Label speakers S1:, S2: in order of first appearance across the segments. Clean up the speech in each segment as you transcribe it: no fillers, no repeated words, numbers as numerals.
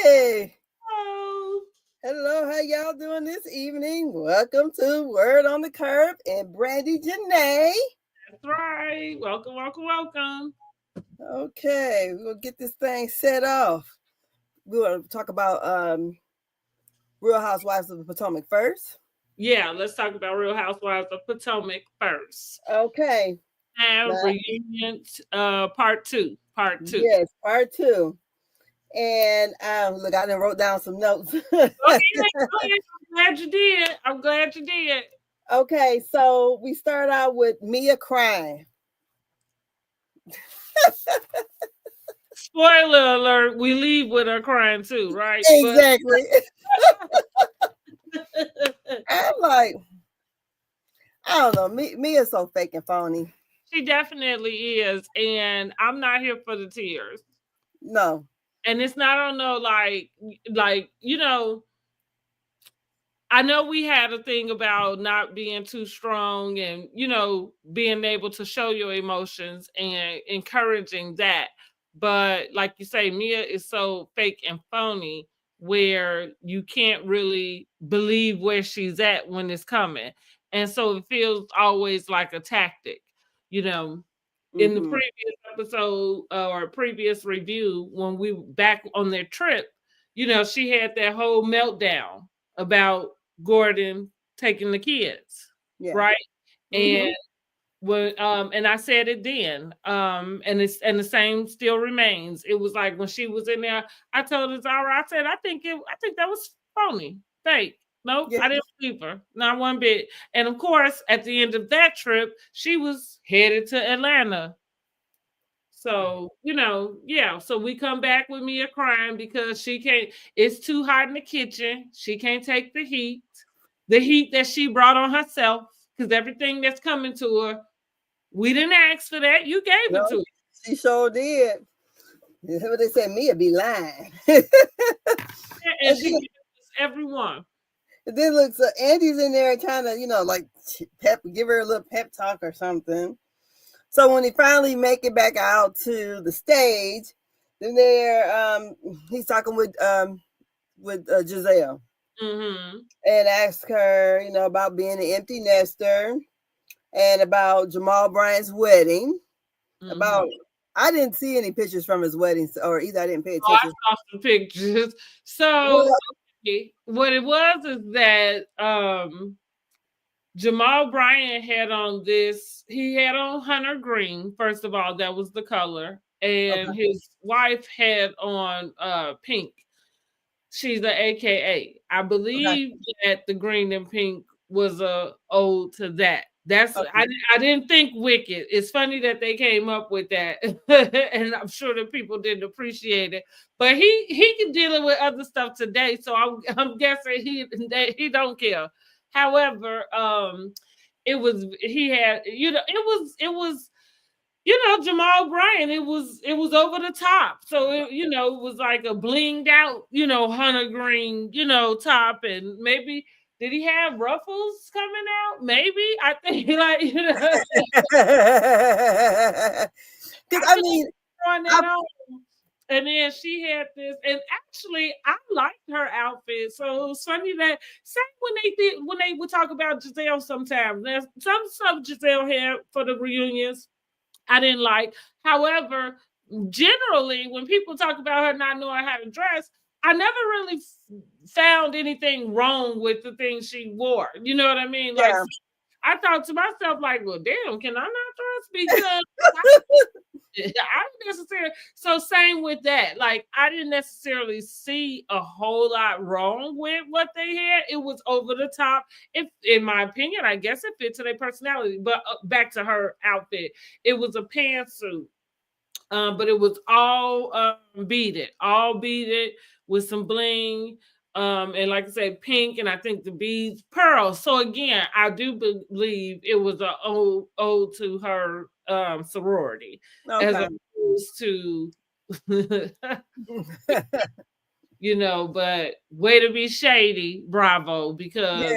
S1: Hey!
S2: Hello.
S1: Hello, how y'all doing this evening? Welcome to Word on the Curb and Brandi Jenae.
S2: That's right. Welcome, welcome, welcome.
S1: Okay, we're gonna get this thing set off. We want to talk about Real Housewives of the Potomac first.
S2: Yeah, let's talk about Real Housewives of Potomac first.
S1: Okay.
S2: Now,
S1: Now,
S2: reunions, part two. Part two.
S1: yes, part two. And look, I done wrote down some notes.
S2: Go ahead, go ahead. I'm glad you did. I'm glad you did.
S1: Okay, so we start out with Mia crying.
S2: Spoiler alert, we leave with her crying too, right?
S1: Exactly. I'm like, I don't know. Mia's so fake and phony.
S2: She definitely is. And I'm not here for the tears.
S1: No.
S2: And it's not on no you know, I know we had a thing about not being too strong and, you know, being able to show your emotions and encouraging that. But like you say, Mia is so fake and phony where you can't really believe where she's at when it's coming. And so it feels always like a tactic, you know. In the previous episode or previous review, when we were back on their trip, you know, she had that whole meltdown about Gordon taking the kids, right? And when and I said it then, and the same still remains. It was like when she was in there, I told Zara, I said, I think that was phony, fake. Nope,
S1: Yeah.
S2: I didn't believe her, not one bit. And of course, at the end of that trip, she was headed to Atlanta. So, you know, yeah. So we come back with Mia crying because she can't, it's too hot in the kitchen. She can't take the heat that she brought on herself, because everything that's coming to her, we didn't ask for that. You gave it to her.
S1: She sure did. That's what they said. Mia be lying.
S2: And she gives everyone.
S1: Then looks Andy's in there kind of, like give her a little pep talk or something. So when he finally make it back out to the stage, then he's talking with Giselle. And ask her, about being an empty nester and about Jamal Bryant's wedding. I didn't see any pictures from his wedding, or either I didn't pay attention.
S2: I saw some pictures. So what it was is that Jamal Bryant had on he had on hunter green, first of all, that was the color. And his wife had on pink. She's an AKA. I believe that the green and pink was a ode to that. That's I didn't think Wicked. It's funny that they came up with that, and I'm sure that people didn't appreciate it. But he can deal with other stuff today, so I'm guessing he don't care. However, it was Jamal Bryant, it was over the top. So it was like a blinged out, hunter green, top. And maybe did he have ruffles coming out? Maybe. I think
S1: because I mean
S2: throwing that on. And then she had this, and actually I liked her outfit. So it was funny that same when they would talk about Giselle sometimes. There's some stuff Giselle had for the reunions I didn't like. However, generally, when people talk about her not knowing how to dress, I never really found anything wrong with the things she wore. You know what I mean? Like, I thought to myself, like, well, damn, can I not dress? Because I didn't necessarily. So same with that. Like, I didn't necessarily see a whole lot wrong with what they had. It was over the top. If, in my opinion, I guess it fit to their personality. But back to her outfit, it was a pantsuit, but it was all beaded with some bling. And like I said, pink, and I think the beads, pearls. So again, I do believe it was an ode to her sorority, as opposed to, but way to be shady, bravo, because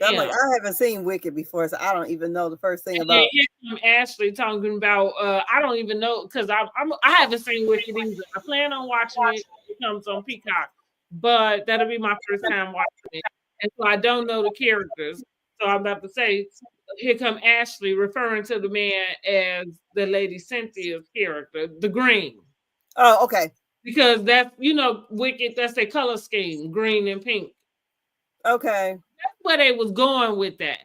S1: I'm like,
S2: Damn.
S1: I haven't seen Wicked before, so I don't even know the first thing
S2: And then
S1: about.
S2: here come Ashley talking about I don't even know because I haven't seen Wicked either. I plan on watching it. It comes on Peacock, but that'll be my first time watching it, and so I don't know the characters. So I'm about to say, here come Ashley referring to the man as the lady Cynthia's character, the green,
S1: Oh, okay.
S2: because that's Wicked. That's their color scheme, green and pink.
S1: Okay.
S2: That's where they was going with that.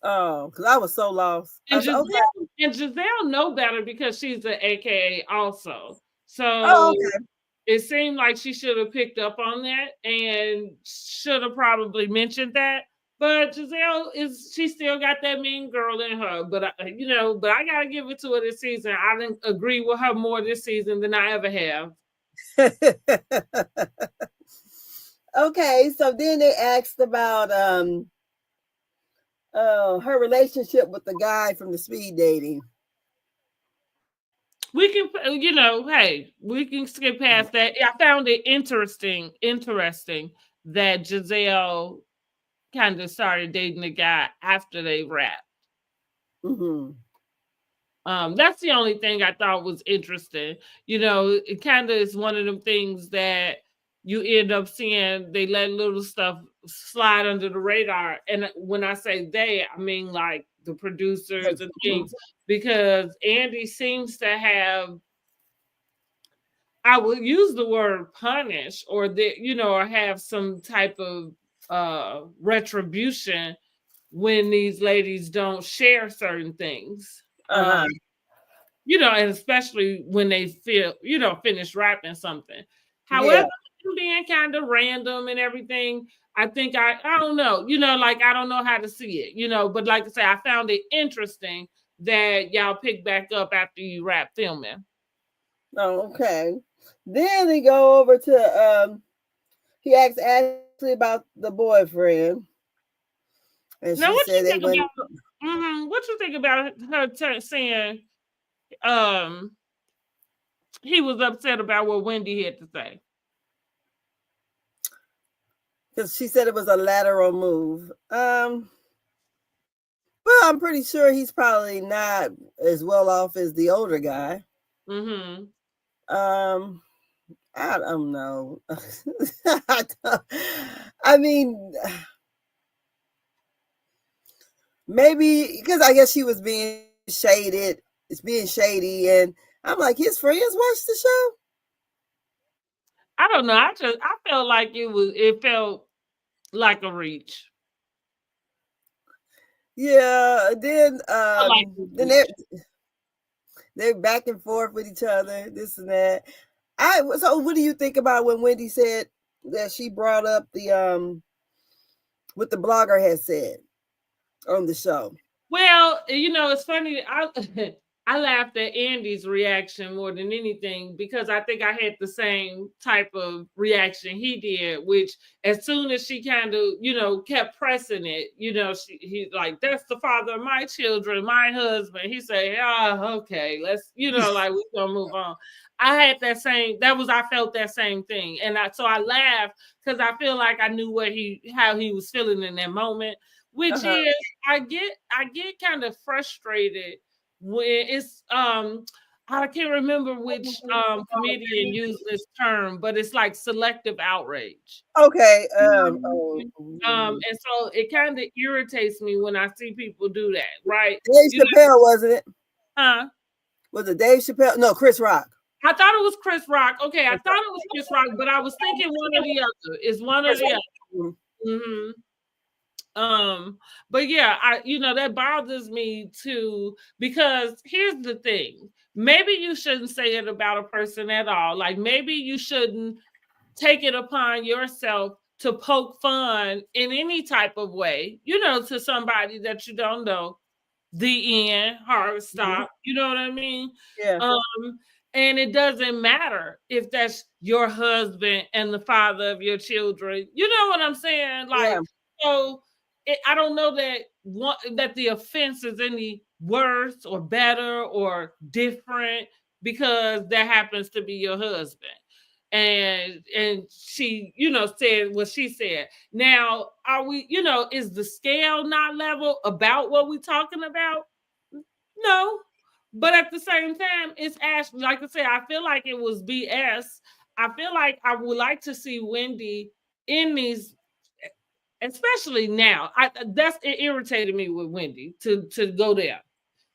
S1: Oh, because I was so lost. I
S2: And
S1: was like, okay.
S2: Giselle know better because she's an AKA also.
S1: Oh,
S2: So
S1: okay.
S2: it seemed like she should have picked up on that and should have probably mentioned that. But Giselle she still got that mean girl in her. But but I gotta give it to her this season. I didn't agree with her more this season than I ever have.
S1: Okay, so then they asked about her relationship with the guy from the speed dating.
S2: We can, hey, we can skip past that. I found it interesting that Giselle kind of started dating the guy after they wrapped.
S1: Mm-hmm.
S2: That's the only thing I thought was interesting. It kind of is one of them things that you end up seeing. They let little stuff slide under the radar, and when I say they, I mean like the producers and things, because Andy seems to have. I would use the word punish or or have some type of retribution when these ladies don't share certain things.
S1: Uh-huh.
S2: And especially when they feel, finish wrapping something.
S1: Yeah.
S2: However, being kind of random and everything, I think I don't know, like I don't know how to see it, but like I say, I found it interesting that y'all pick back up after you wrap filming.
S1: Oh, okay. Then they go over to he asked Ashley about the boyfriend. And
S2: Now,
S1: she
S2: what you
S1: said they
S2: think
S1: went
S2: about? What you think about her saying? Um, he was upset about what Wendy had to say.
S1: because she said it was a lateral move. Well, I'm pretty sure he's probably not as well off as the older guy.
S2: Mm-hmm.
S1: I don't know. I mean, maybe because I guess she was being shaded. It's being shady, and I'm like, his friends watch the show.
S2: I don't know. I felt like it felt like a reach.
S1: Yeah. Then
S2: Like
S1: then they're back and forth with each other, this and that. So what do you think about when Wendy said that she brought up the what the blogger had said on the show?
S2: Well, it's funny. I laughed at Andy's reaction more than anything because I think I had the same type of reaction he did. Which, as soon as she kind of, kept pressing it, he's like, "That's the father of my children, my husband." He said, "Ah, okay, let's, like we're gonna move on." I had that same. I felt that same thing, and so I laughed because I feel like I knew how he was feeling in that moment. Which is, I get kind of frustrated when it's I can't remember which comedian used this term, but it's like selective outrage.
S1: Okay.
S2: And so it kind of irritates me when I see people do that, right?
S1: Dave Chappelle, wasn't it?
S2: Huh?
S1: Was it Dave Chappelle? No, Chris Rock.
S2: I thought it was Chris Rock. Okay, I thought it was Chris Rock, but I was thinking one or the other. It's one or the other. Mm-hmm. But yeah, that bothers me too, because here's the thing. Maybe you shouldn't say it about a person at all. Like maybe you shouldn't take it upon yourself to poke fun in any type of way, to somebody that you don't know. The end, hard stop. You know what I mean?
S1: Yeah.
S2: And it doesn't matter if that's your husband and the father of your children. You know what I'm saying? Like, so I don't know that the offense is any worse or better or different because that happens to be your husband. and she, said what she said. Now, are we, is the scale not level about what we're talking about? No. But at the same time, it's Ashley. Like I said, I feel like it was BS. I feel like I would like to see Wendy in these, especially now. It irritated me with Wendy to go there.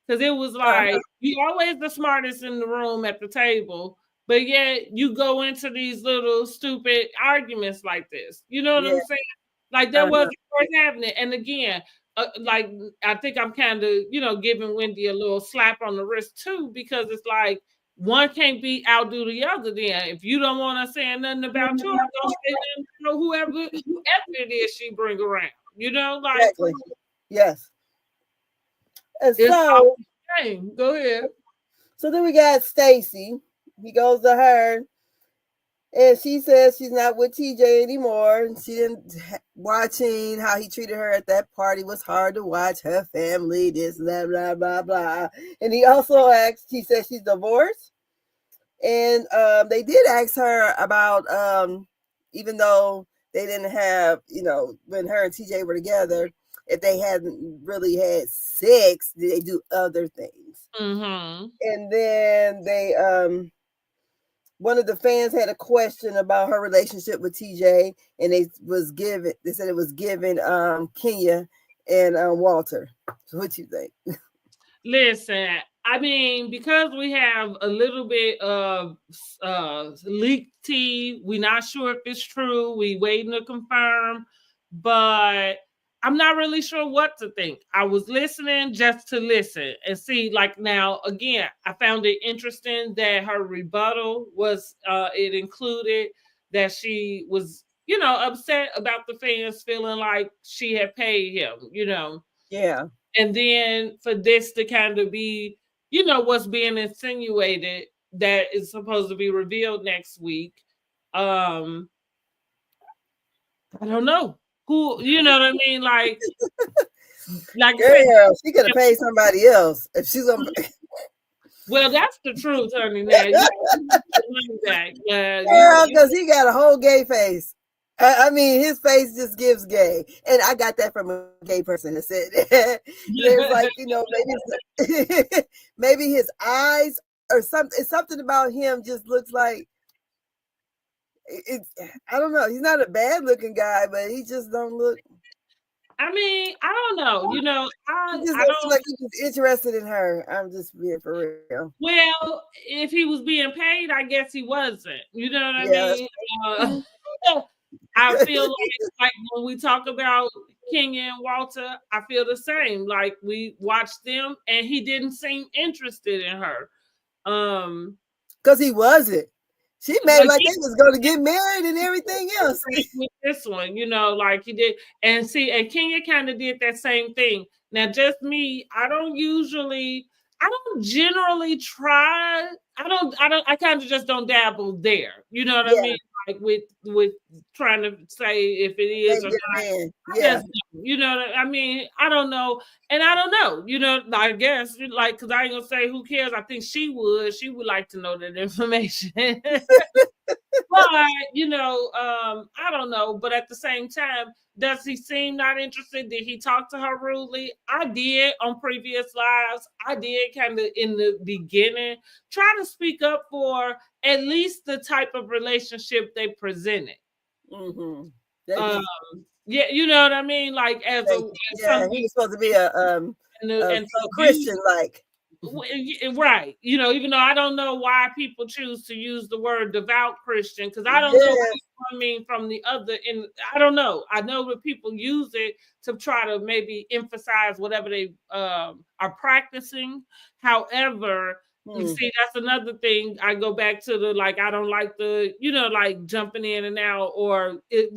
S2: Because it was like, you're always the smartest in the room at the table, but yet you go into these little stupid arguments like this. You know what I'm saying? Like that wasn't worth having it. And again, like I think I'm kind of, giving Wendy a little slap on the wrist too, because it's like one can't be outdo the other. Then if you don't want to say nothing about yours, don't say nothing about whoever it is she bring around. Like
S1: exactly. Yes. And
S2: it's
S1: so
S2: go ahead.
S1: So then we got Stacy. He goes to her, and she says she's not with TJ anymore. She didn't watching how he treated her at that party was hard to watch. Her family, this, blah, blah, blah, blah. And he also asked. He said she's divorced, and they did ask her about even though they didn't have, when her and TJ were together, if they hadn't really had sex, did they do other things?
S2: Mm-hmm.
S1: And then they, one of the fans had a question about her relationship with TJ, and they said it was given Kenya and Walter. So what you think?
S2: Listen, I mean, because we have a little bit of leaked tea, we're not sure if it's true. We waiting to confirm, but I'm not really sure what to think. I was listening just to listen and see. Like now, again, I found it interesting that her rebuttal was it included that she was, upset about the fans feeling like she had paid him.
S1: Yeah.
S2: And then for this to kind of be, what's being insinuated that is supposed to be revealed next week. I don't know who, you know what I mean? Like
S1: girl, she could have paid somebody else if she's on.
S2: Well, that's the truth, honey. Now,
S1: girl, because he got a whole gay face. I mean, his face just gives gay, and I got that from a gay person that said it's like, maybe maybe his eyes or something. Something about him just looks like it's. I don't know. He's not a bad looking guy, but he just don't look.
S2: I mean, I don't know. I
S1: just
S2: don't
S1: like he was interested in her. I'm just being for real.
S2: Well, if he was being paid, I guess he wasn't. You know what I mean? I feel like when we talk about Kenya and Walter, I feel the same. Like we watched them, and he didn't seem interested in her.
S1: Because he wasn't. She made like they was going to get married and everything else.
S2: With this one, like he did, and Kenya kind of did that same thing. Now, just me, I don't generally try. I kind of just don't dabble there. You know what I mean? Like with trying to say if it is or not.
S1: Yeah.
S2: I mean, I don't know. And I don't know, I guess like, cause I ain't gonna say who cares. I think she would like to know that information. But, I don't know. But at the same time, does he seem not interested? Did he talk to her rudely? I did on previous lives. I did kind of in the beginning try to speak up for at least the type of relationship they presented.
S1: Mm-hmm.
S2: Yeah, you know what I mean? Like he
S1: was supposed to be a Christian like.
S2: Right. Even though I don't know why people choose to use the word devout Christian, because I don't know what I mean from the other end. I don't know. I know that people use it to try to maybe emphasize whatever they are practicing. However, you see, that's another thing. I go back to the I don't like the, like jumping in and out, or it,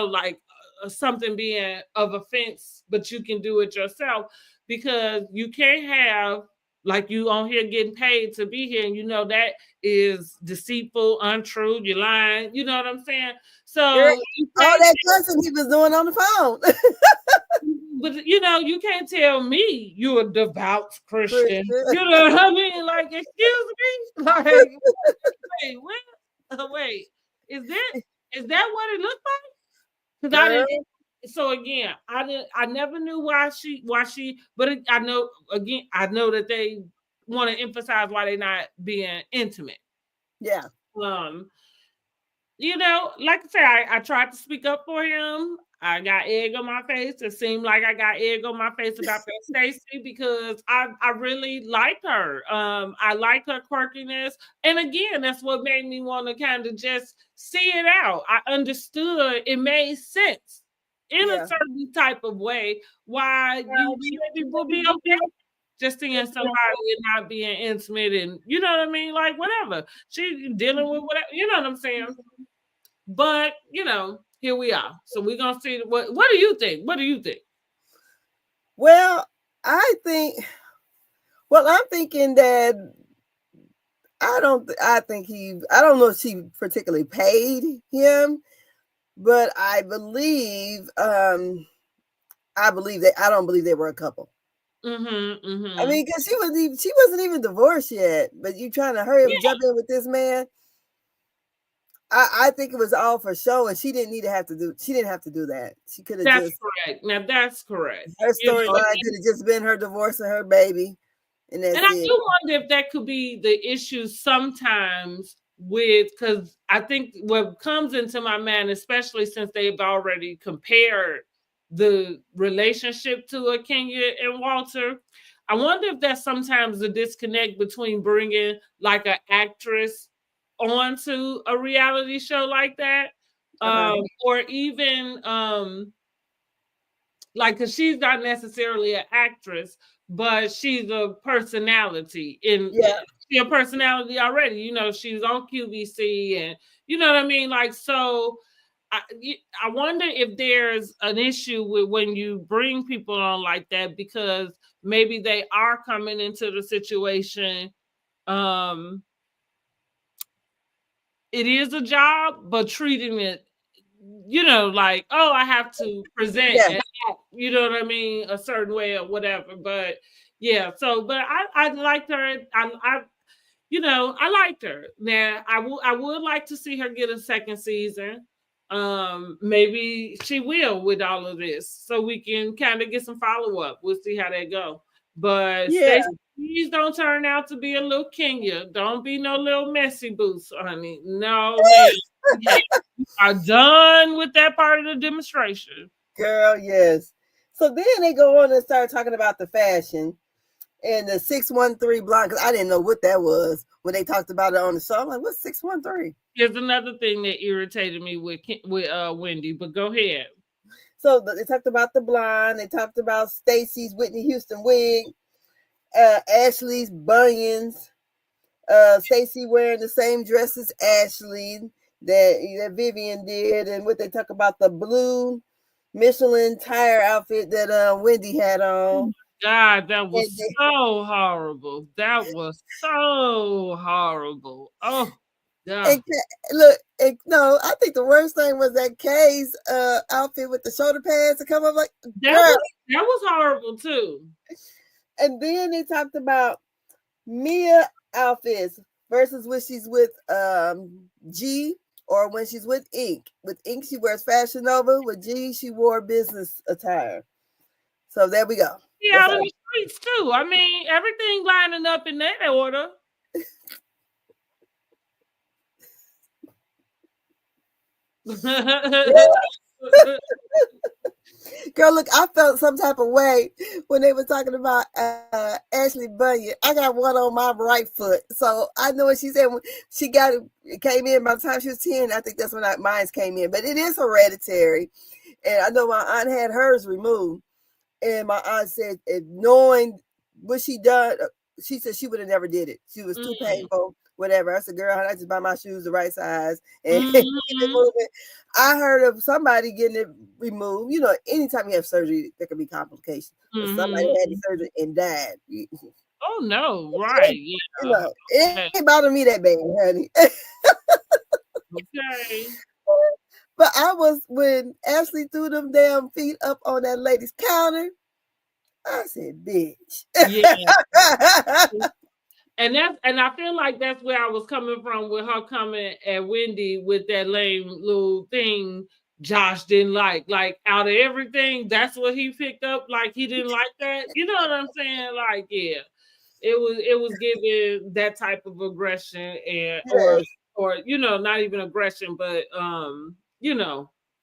S2: like something being of offense, but you can do it yourself, because you can't have like you on here getting paid to be here, and that is deceitful, untrue, you're lying, you know what I'm saying? So
S1: all that cussing he was doing on the phone.
S2: But you can't tell me you're a devout Christian. You know what I mean? Like, excuse me? Like, wait, what? Wait. Is that what it looked like? Because I
S1: Girl,
S2: didn't. So again, I never knew why she. But I know again. I know that they want to emphasize why they're not being intimate.
S1: yeah,
S2: Um, like I said, I tried to speak up for him. I got egg on my face. It seemed like I got egg on my face about that Stacey because I really liked her. I liked her quirkiness. And again, that's what made me want to kind of just see it out. I understood it made sense in a
S1: yeah.
S2: certain type of way why you maybe would be okay just seeing somebody and not being intimate and you know what I mean? Like whatever. She dealing with whatever, you know what I'm saying? But here we are. So we're gonna see what do you think? What do you think?
S1: Well, I think. Well, I'm thinking that I don't know if she particularly paid him, but I believe I don't believe they were a couple. I mean, because she wasn't even divorced yet, but you trying to hurry up and jump in with this man. I think it was all for show, and she didn't have to do that. She could have
S2: That's
S1: just
S2: correct. Now that's correct.
S1: her storyline could have just been her divorce and her baby. And that's
S2: And I
S1: it.
S2: do wonder if that could be the issue sometimes because I think what comes into my mind, especially since they've already compared the relationship to a Kenya and Walter, I wonder if that's sometimes the disconnect between bringing like an actress onto a reality show like that, or even like because she's not necessarily an actress, but she's a personality she a personality already. She's on QVC and you know what I mean. Like so, I wonder if there's an issue with when you bring people on like that because maybe they are coming into the situation. It is a job, but treating it like, oh, I have to present and act, you know what I mean, a certain way or whatever. But yeah, but I liked her. I liked her. Now I would like to see her get a second season. Maybe she will with all of this, so we can kind of get some follow up. We'll see how they go. But Stacey, please don't turn out to be a little Kenya. Don't be no little messy boots, honey. No, man. You are done with that part of the demonstration.
S1: Girl, yes. So then they go on and start talking about the fashion and the 613 blonde, because I didn't know what that was when they talked about it on the show. I'm like, what's 613?
S2: Here's another thing that irritated me with Wendy, but go ahead.
S1: So they talked about the blonde. They talked about Stacey's Whitney Houston wig, Ashley's bunions, Stacey wearing the same dress as Ashley that Vivian did, and what they talk about the blue Michelin tire outfit that Wendy had on.
S2: God, that was so horrible. That was so horrible. Oh, God.
S1: Look, no, I think the worst thing was that Kay's outfit with the shoulder pads to come up like
S2: that was horrible too.
S1: And then they talked about Mia outfits versus when she's with G or when she's with Ink. With Ink, she wears Fashion Nova. With G, she wore business attire. So there we go.
S2: Yeah, out in the streets too. I mean, everything lining up in that order.
S1: Girl, look, I felt some type of way when they were talking about Ashley Bunyan. I got one on my right foot, so I know what she said when she came in. By the time she was 10, I think that's when mine came in. But it is hereditary, and I know my aunt had hers removed, and my aunt said, knowing what she done, she said she would have never did it. She was too painful. Whatever. I said, girl, I just buy my shoes the right size and keep it moving. I heard of somebody getting it removed. Anytime you have surgery, there can be complications. But somebody had the surgery and died.
S2: Oh no, right? Yeah.
S1: It ain't bothering me that bad, honey.
S2: Okay.
S1: But when Ashley threw them damn feet up on that lady's counter, I said, bitch.
S2: Yeah. And I feel like that's where I was coming from with her coming at Wendy with that lame little thing Josh didn't like. Like out of everything, that's what he picked up. Like he didn't like that. You know what I'm saying? Like, yeah. It was giving that type of aggression and
S1: Yes.
S2: or not even aggression, but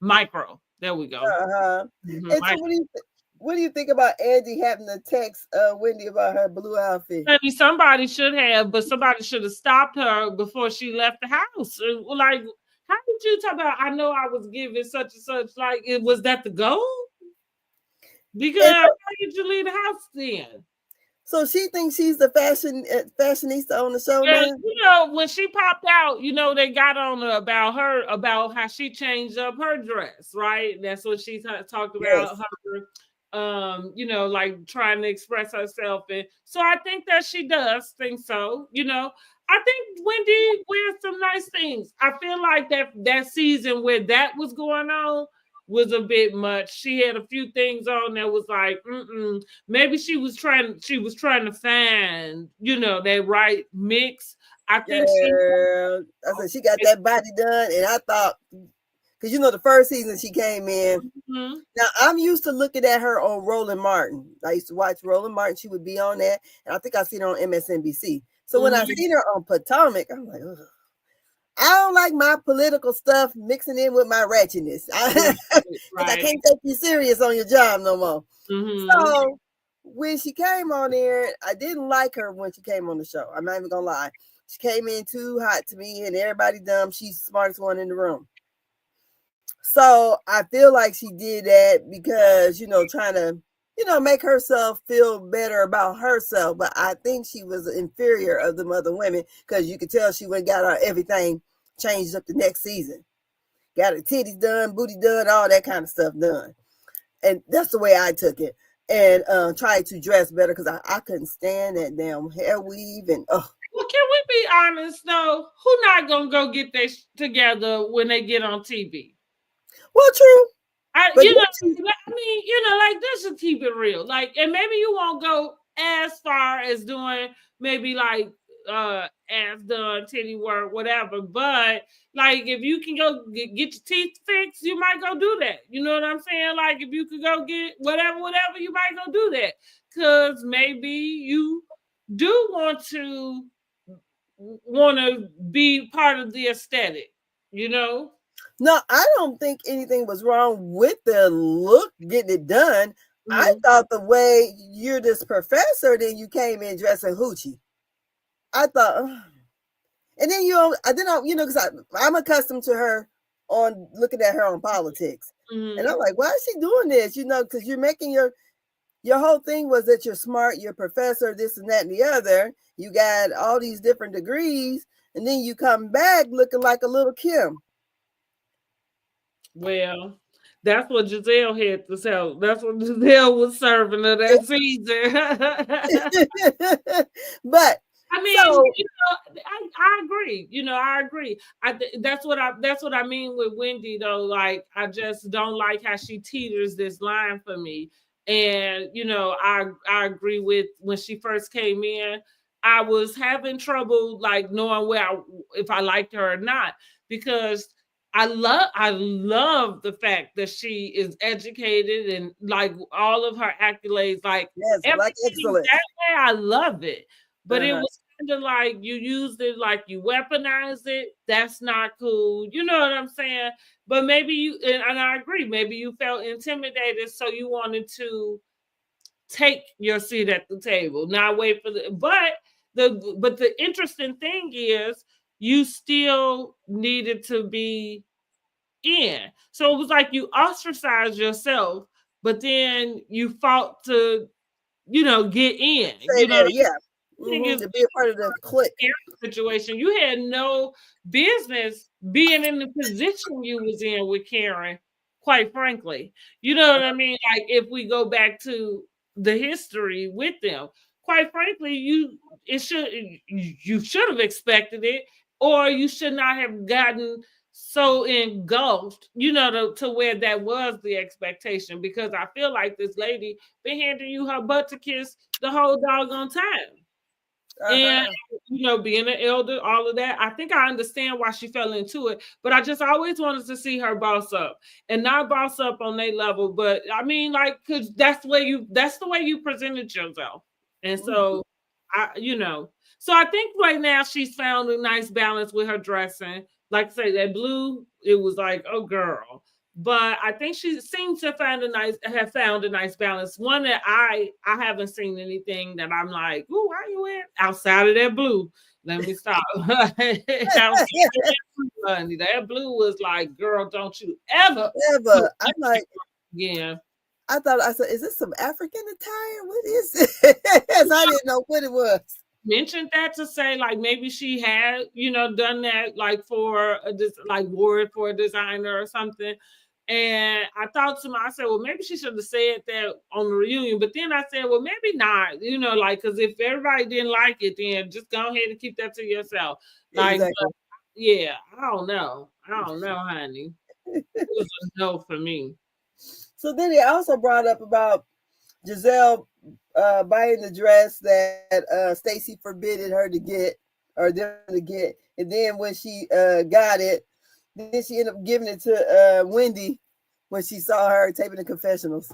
S2: micro. There we go.
S1: Uh-huh. And so
S2: Micro.
S1: what do you think about Angie having to text Wendy about her blue outfit?
S2: Maybe somebody should have, but somebody should have stopped her before she left the house. Like, how did you talk about? I know I was given such and such. Like, was that the goal? Because
S1: And
S2: how did you leave the house then?
S1: so she thinks she's the fashionista on the show
S2: And
S1: now.
S2: when she popped out, they got on her about how she changed up her dress, right? That's what she talked about
S1: Yes.
S2: her like trying to express herself. And so I think that she does think so. I think Wendy wears some nice things. I feel like that season where that was going on was a bit much. She had a few things on that was like, maybe she was trying to find, that right mix. I think she
S1: Girl, I said she got that body done, and I thought, because the first season she came in.
S2: Mhm.
S1: Now I'm used to looking at her on Roland Martin. I used to watch Roland Martin. She would be on that, and I think I seen her on MSNBC. So when I seen her on Potomac, I'm like, ugh. I don't like my political stuff mixing in with my ratchetness. Because I
S2: Right.
S1: can't take you serious on your job no more.
S2: Mhm.
S1: So when she came on there, I didn't like her when she came on the show. I'm not even gonna lie. She came in too hot to me, and everybody dumb. She's the smartest one in the room. So I feel like she did that because, trying to, make herself feel better about herself. But I think she was inferior of the other women because you could tell she went and got her everything changed up the next season. Got her titties done, booty done, all that kind of stuff done. And that's the way I took it. And tried to dress better because I couldn't stand that damn hair weave and
S2: Well, can we be honest though? Who not gonna go get this together when they get on TV?
S1: well, true.
S2: I,
S1: But
S2: you know,
S1: she,
S2: I mean, like this should keep it real. Like, and maybe you won't go as far as doing maybe like ass done, titty work, whatever. But like, if you can go get your teeth fixed, you might go do that. You know what I'm saying? Like, if you could go get whatever, you might go do that because maybe you do want to be part of the aesthetic. You know.
S1: no, I don't think anything was wrong with the look getting it done. I
S2: Mhm.
S1: thought the way you're this professor, then you came in dressing hoochie. I thought, ugh. And then because I'm accustomed to her on looking at her on politics, and I'm like, why is she doing this? Because you're making your whole thing was that you're smart, you're a professor, this and that and the other. You got all these different degrees, and then you come back looking like a little Kim.
S2: Well, that's what Giselle had to sell. That's what Giselle was serving her that season.
S1: But
S2: I mean,
S1: so
S2: I agree. I agree. That's what I mean with Wendy though. Like, I just don't like how she teeters this line for me. And I agree with when she first came in. I was having trouble like knowing if I liked her or not because I love the fact that she is educated and like all of her accolades, like
S1: yes, black
S2: everything
S1: excellence.
S2: that way. I love it, but it
S1: Uh-huh.
S2: was kind of like you used it, like you weaponized it. That's not cool. You know what I'm saying? But maybe and I agree. Maybe you felt intimidated, so you wanted to take your seat at the table, not wait for the interesting thing is you still needed to be in. So it was like you ostracized yourself, but then you fought to, get in.
S1: Say there, yeah.
S2: Thing is
S1: To be a part of the clique.
S2: situation. You had no business being in the position you was in with Karen, quite frankly. You know what I mean? Like if we go back to the history with them, quite frankly, you should have expected it, or you should not have gotten so engulfed, to where that was the expectation. Because I feel like this lady been handing you her butt to kiss the whole doggone time. And being an elder, all of that, I think I understand why she fell into it. But I just always wanted to see her boss up, and not boss up on their level. But I mean, like, because that's the way you presented yourself, and so so I think right now she's found a nice balance with her dressing. Like I say, that blue, it was like, oh girl. But I think she seems to have found a nice balance. One that I haven't seen anything that I'm like, ooh, why you wearing outside of that blue? Let me stop. Outside of that blue, honey, that blue was like, girl, don't you ever.
S1: I'm like,
S2: yeah.
S1: I said, is this some African attire? What is it? I didn't know what it was.
S2: Mentioned that to say, like, maybe she had, done that, like, wore it for a designer or something. And I thought to myself, I said, well, maybe she should have said that on the reunion. But then I said, well, maybe not, like, because if everybody didn't like it, then just go ahead and keep that to yourself. Like,
S1: exactly.
S2: yeah, I don't know, honey. It was a no for me.
S1: So then he also brought up about Giselle buying the dress that Stacey forbidden her to get, or them to get, and then when she got it, then she ended up giving it to Wendy when she saw her taping the confessionals.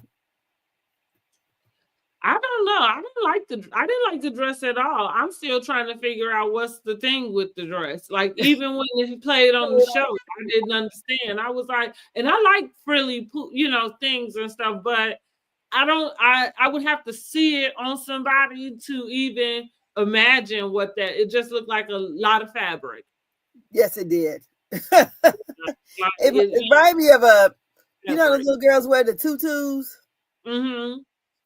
S2: I don't know. I didn't like the dress at all. I'm still trying to figure out what's the thing with the dress. Like, even when it played on the show, I didn't understand. I was like, and I like frilly, things and stuff, but I would have to see it on somebody to even imagine what that. It just looked like a lot of fabric.
S1: Yes, it did. It reminded me of the little girls wear the tutus.
S2: Mm-hmm.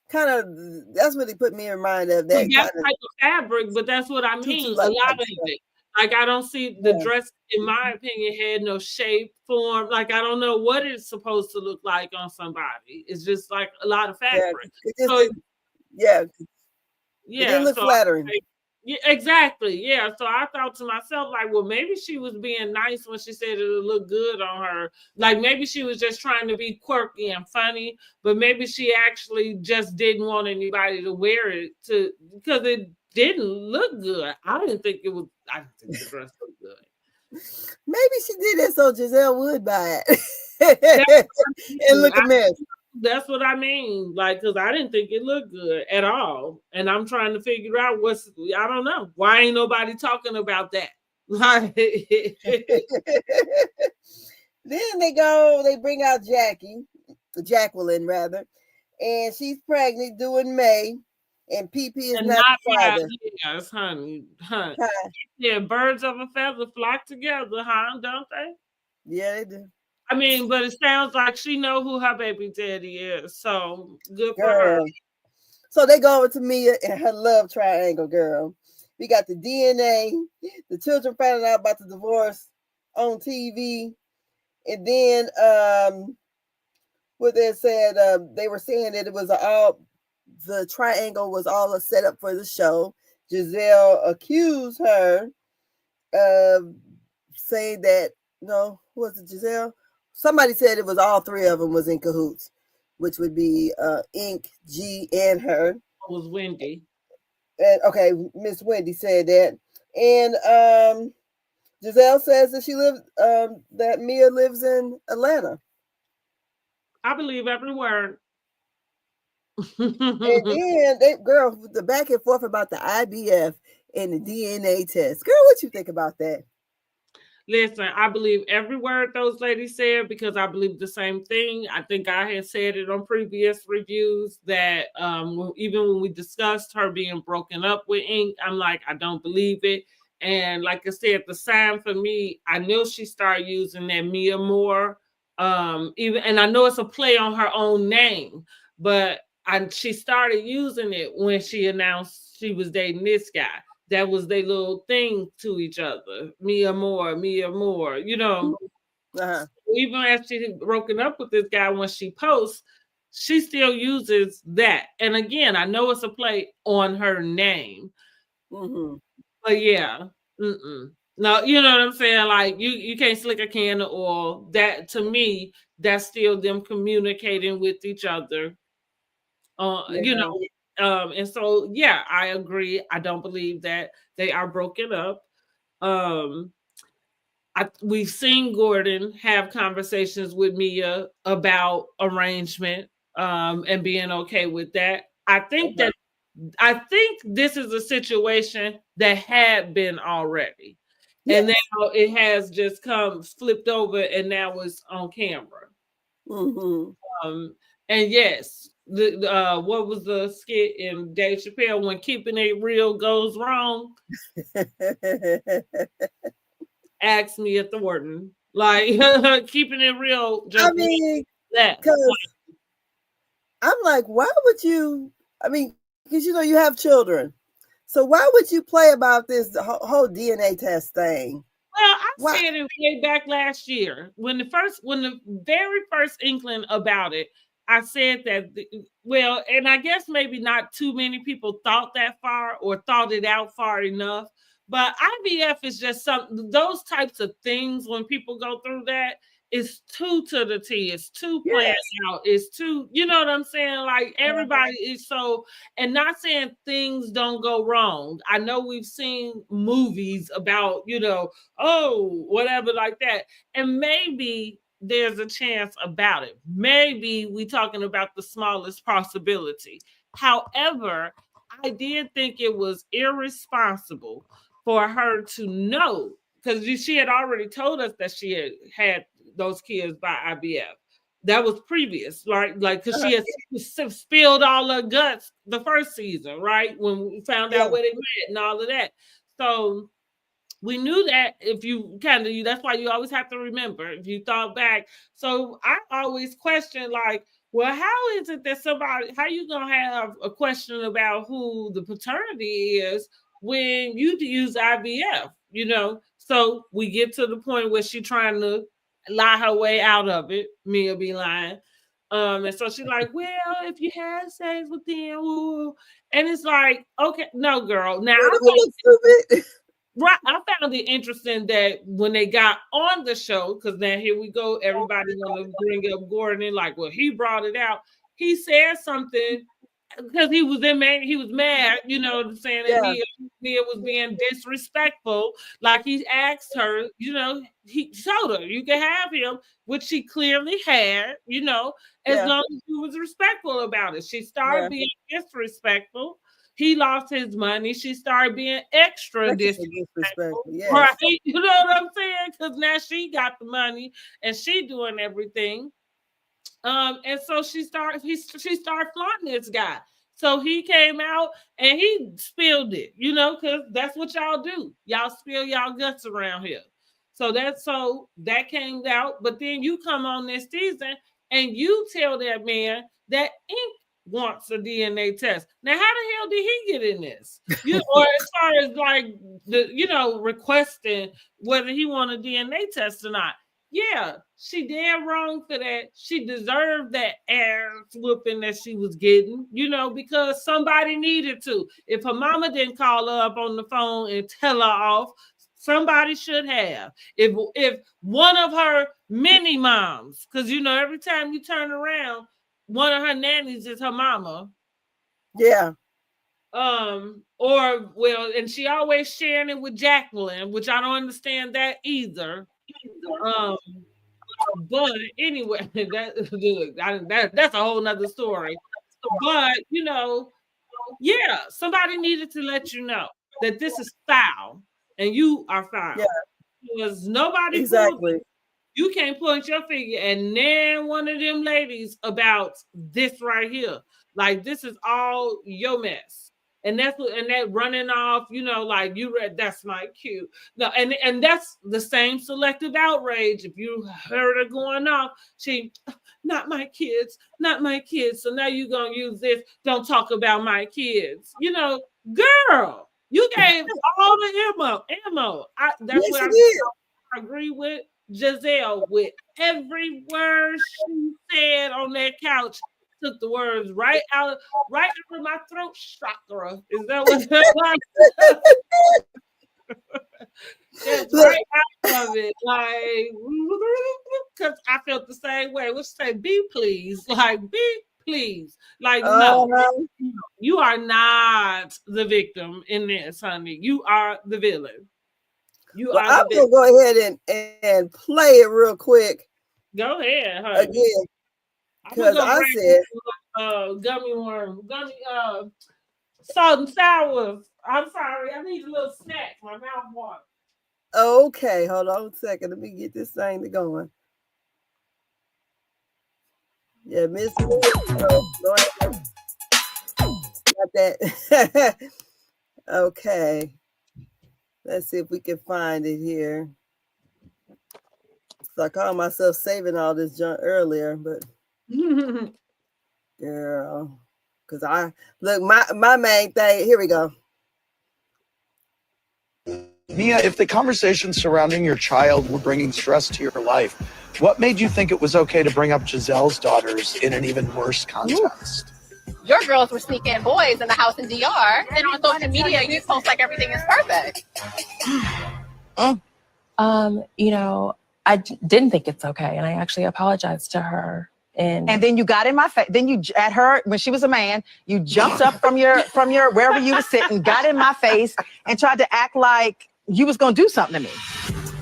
S1: Kind of, that's what they put me in mind of.
S2: That type of fabric, but that's what I mean. A lot of it. Like, I don't see the dress, in my opinion, had no shape, form. Like, I don't know what it's supposed to look like on somebody. It's just like a lot of fabric. It
S1: didn't look flattering.
S2: Yeah, exactly. Yeah. So I thought to myself, like, well, maybe she was being nice when she said it would look good on her. Like, maybe she was just trying to be quirky and funny, but maybe she actually just didn't want anybody to wear it because it didn't look good. I didn't think the dress looked good.
S1: Maybe she did it so Giselle would buy it and look a mess.
S2: That's what I mean. Like, because I didn't think it looked good at all. And I'm trying to figure out I don't know. Why ain't nobody talking about that? Like,
S1: then they bring out Jacqueline rather, and she's pregnant doing May, and PP is not the father.
S2: Yes, honey. Yeah, birds of a feather flock together, huh? Don't they?
S1: Yeah, they do.
S2: I mean, but it sounds like she know who her baby daddy is. So good for her.
S1: So they go over to Mia and her love triangle, girl. We got the DNA, the children finding out about the divorce on TV, and then what they said, they were saying that it was the triangle was all a setup for the show. Giselle accused her of saying that, who was it, Giselle? Somebody said it was all three of them was in cahoots, which would be Ink, G, and her. It
S2: was Wendy.
S1: And okay, Miss Wendy said that. And Giselle says that that Mia lives in Atlanta.
S2: I believe every word.
S1: And then the back and forth about the IVF and the DNA test. Girl, what you think about that?
S2: Listen, I believe every word those ladies said because I believe the same thing. I think I had said it on previous reviews that even when we discussed her being broken up with Ink, I'm like, I don't believe it. And like I said, the sign for me, I knew she started using that Mia more. And I know it's a play on her own name, but she started using it when she announced she was dating this guy. That was their little thing to each other. Mia more.
S1: Uh-huh.
S2: Even after she broken up with this guy, when she posts, she still uses that. And again, I know it's a play on her name.
S1: Mm-hmm.
S2: But yeah. No, you know what I'm saying? Like, you can't slick a can of oil. That, to me, that's still them communicating with each other. And so, yeah, I agree. I don't believe that they are broken up. Um, we've seen Gordon have conversations with Mia about arrangement, and being okay with that. I think this is a situation that had been already, and
S1: Yes.
S2: now it has just come flipped over, and now it's on camera.
S1: Mm-hmm.
S2: And yes, what was the skit in Dave Chappelle when keeping it real goes wrong? Ask Mia Thornton. Like keeping it real,
S1: I
S2: just
S1: mean,
S2: that.
S1: because I'm like, why would you? I mean, because you have children, so why would you play about this whole DNA test thing?
S2: Well, I
S1: Why?
S2: said it way back last year when the very first inkling about it. I said that, well, and I guess maybe not too many people thought that far or thought it out far enough. But IVF is just those types of things when people go through that, it's too to the T. It's too planned
S1: Yes.
S2: out. It's too, you know what I'm saying? Like everybody is so, and not saying things don't go wrong. I know we've seen movies about, oh, whatever like that. And maybe there's a chance about it. Maybe we talking about the smallest possibility. However, I did think it was irresponsible for her to know, because she had already told us that she had those kids by IVF. That was previous, right? Like, because she had spilled all her guts the first season, right? When we found out where they met and all of that. So we knew that if you that's why you always have to remember if you thought back. So I always question, like, well, how is it that how you gonna have a question about who the paternity is when you use IVF, So we get to the point where she trying to lie her way out of it. Mia be lying. And so she's like, well, if you had sex with them, ooh. And it's like, okay, no, girl. Now
S1: Stupid.
S2: right, I found it interesting that when they got on the show, because now here we go, everybody want to bring up Gordon, like, well, he brought it out. He said something because he was mad, you know what I'm saying? And Mia was being disrespectful. Like he asked her, he told her you can have him, which she clearly had, as long as she was respectful about it. She started being disrespectful. He lost his money. She started being extra disrespectful.
S1: Yes.
S2: Right? You know what I'm saying? Because now she got the money and she doing everything. And so she started flaunting this guy. So he came out and he spilled it, because that's what y'all do. Y'all spill y'all guts around here. So that came out. But then you come on this season and you tell that man that Ink wants a DNA test. Now, how the hell did he get in this? Or as far as like requesting whether he want a DNA test or not. Yeah, she damn wrong for that. She deserved that ass whooping that she was getting, because somebody needed to. If her mama didn't call her up on the phone and tell her off, somebody should have. If one of her many moms, because every time you turn around, one of her nannies is her mama.
S1: Yeah.
S2: And she always sharing it with Jacqueline, which I don't understand that either. But anyway, that's a whole nother story. But yeah, somebody needed to let you know that this is foul and you are foul.
S1: Yeah.
S2: Because nobody
S1: exactly.
S2: You can't point your finger and then one of them ladies about this right here. Like this is all your mess. And that running off, like you read, that's my cue. No, and that's the same selective outrage. If you heard her going off, not my kids, not my kids. So now you're gonna use this. Don't talk about my kids. Girl, you gave all the ammo. That's what I agree with Giselle with every word she said on that couch. Took the words right out of my throat chakra. Is that what that was? It's right out of it. Like, because I felt the same way. Let's say, be please. Like, be please. Like, no. You are not the victim in this, honey. You are the villain. You
S1: Well,
S2: are
S1: I'm
S2: the
S1: gonna
S2: villain.
S1: go ahead and play it real quick
S2: Go ahead, honey.
S1: again
S2: I'm gonna
S1: because
S2: go
S1: I
S2: grab
S1: said,
S2: gummy worm, salt and sour. I'm sorry, I need a little snack. My mouth waters.
S1: okay, hold on a second. Let me get this thing to going. Yeah, Miss not that. Okay. Let's see if we can find it here. So I called myself saving all this junk earlier, but girl, because I look my main thing. Here we go.
S3: Mia, if the conversations surrounding your child were bringing stress to your life, what made you think it was okay to bring up Giselle's daughters in an even worse context?
S4: Your girls were sneaking boys in the house in DR, and on social media, you post like everything is perfect.
S5: You know, I didn't think it's okay, and I actually apologized to her. And
S6: then you got in my face. Then you at her when she was a man. You jumped up from your wherever you were sitting, got in my face, and tried to act like you was gonna do something to me.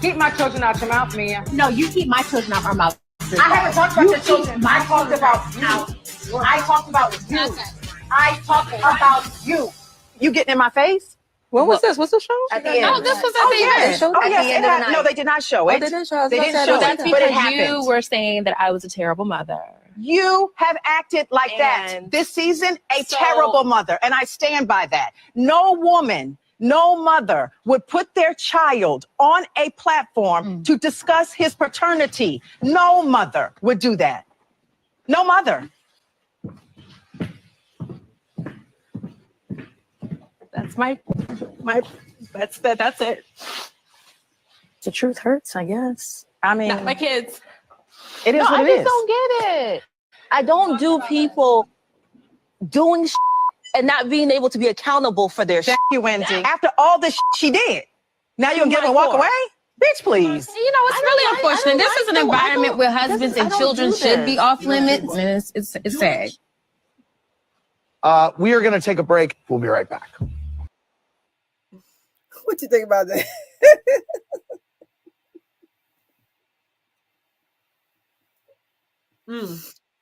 S7: Keep my children out your mouth, Mia.
S4: No, you keep my children out our mouth.
S7: I haven't talked about your children. I talked about you. I talked about you.
S4: Okay.
S7: I talked about you.
S6: You getting in my face?
S5: when was this? What's the show?
S6: At the end.
S4: No, this was at the
S6: Yes.
S4: end.
S6: Oh,
S4: At
S6: yes,
S4: the end
S6: it
S4: of the
S6: had,
S4: night.
S6: no, they did not show it.
S5: They didn't show it.
S6: They didn't
S4: So
S6: show
S4: that's
S6: it, but it
S4: because you
S6: happened.
S5: were saying that I was a terrible mother.
S6: You have acted like that
S5: And
S6: this season, a
S4: so-
S6: terrible mother, and I stand by that. No woman, no mother would put their child on a platform to discuss his paternity. No mother would do that. No mother.
S5: That's that's it. The truth hurts, I guess.
S6: I mean,
S4: Not my kids.
S6: it is
S5: No,
S6: what
S5: I
S6: it
S5: just
S6: is.
S5: don't get it. I don't do people doing and not being able to be accountable for their
S6: Thank you, Wendy. After all the she did, now you're gonna get up and walk away? Bitch, please.
S4: You know, it's really unfortunate. This is an environment where husbands and children should be off limits, and it's sad.
S3: We are going to take a break. We'll be right back.
S1: What you think about that?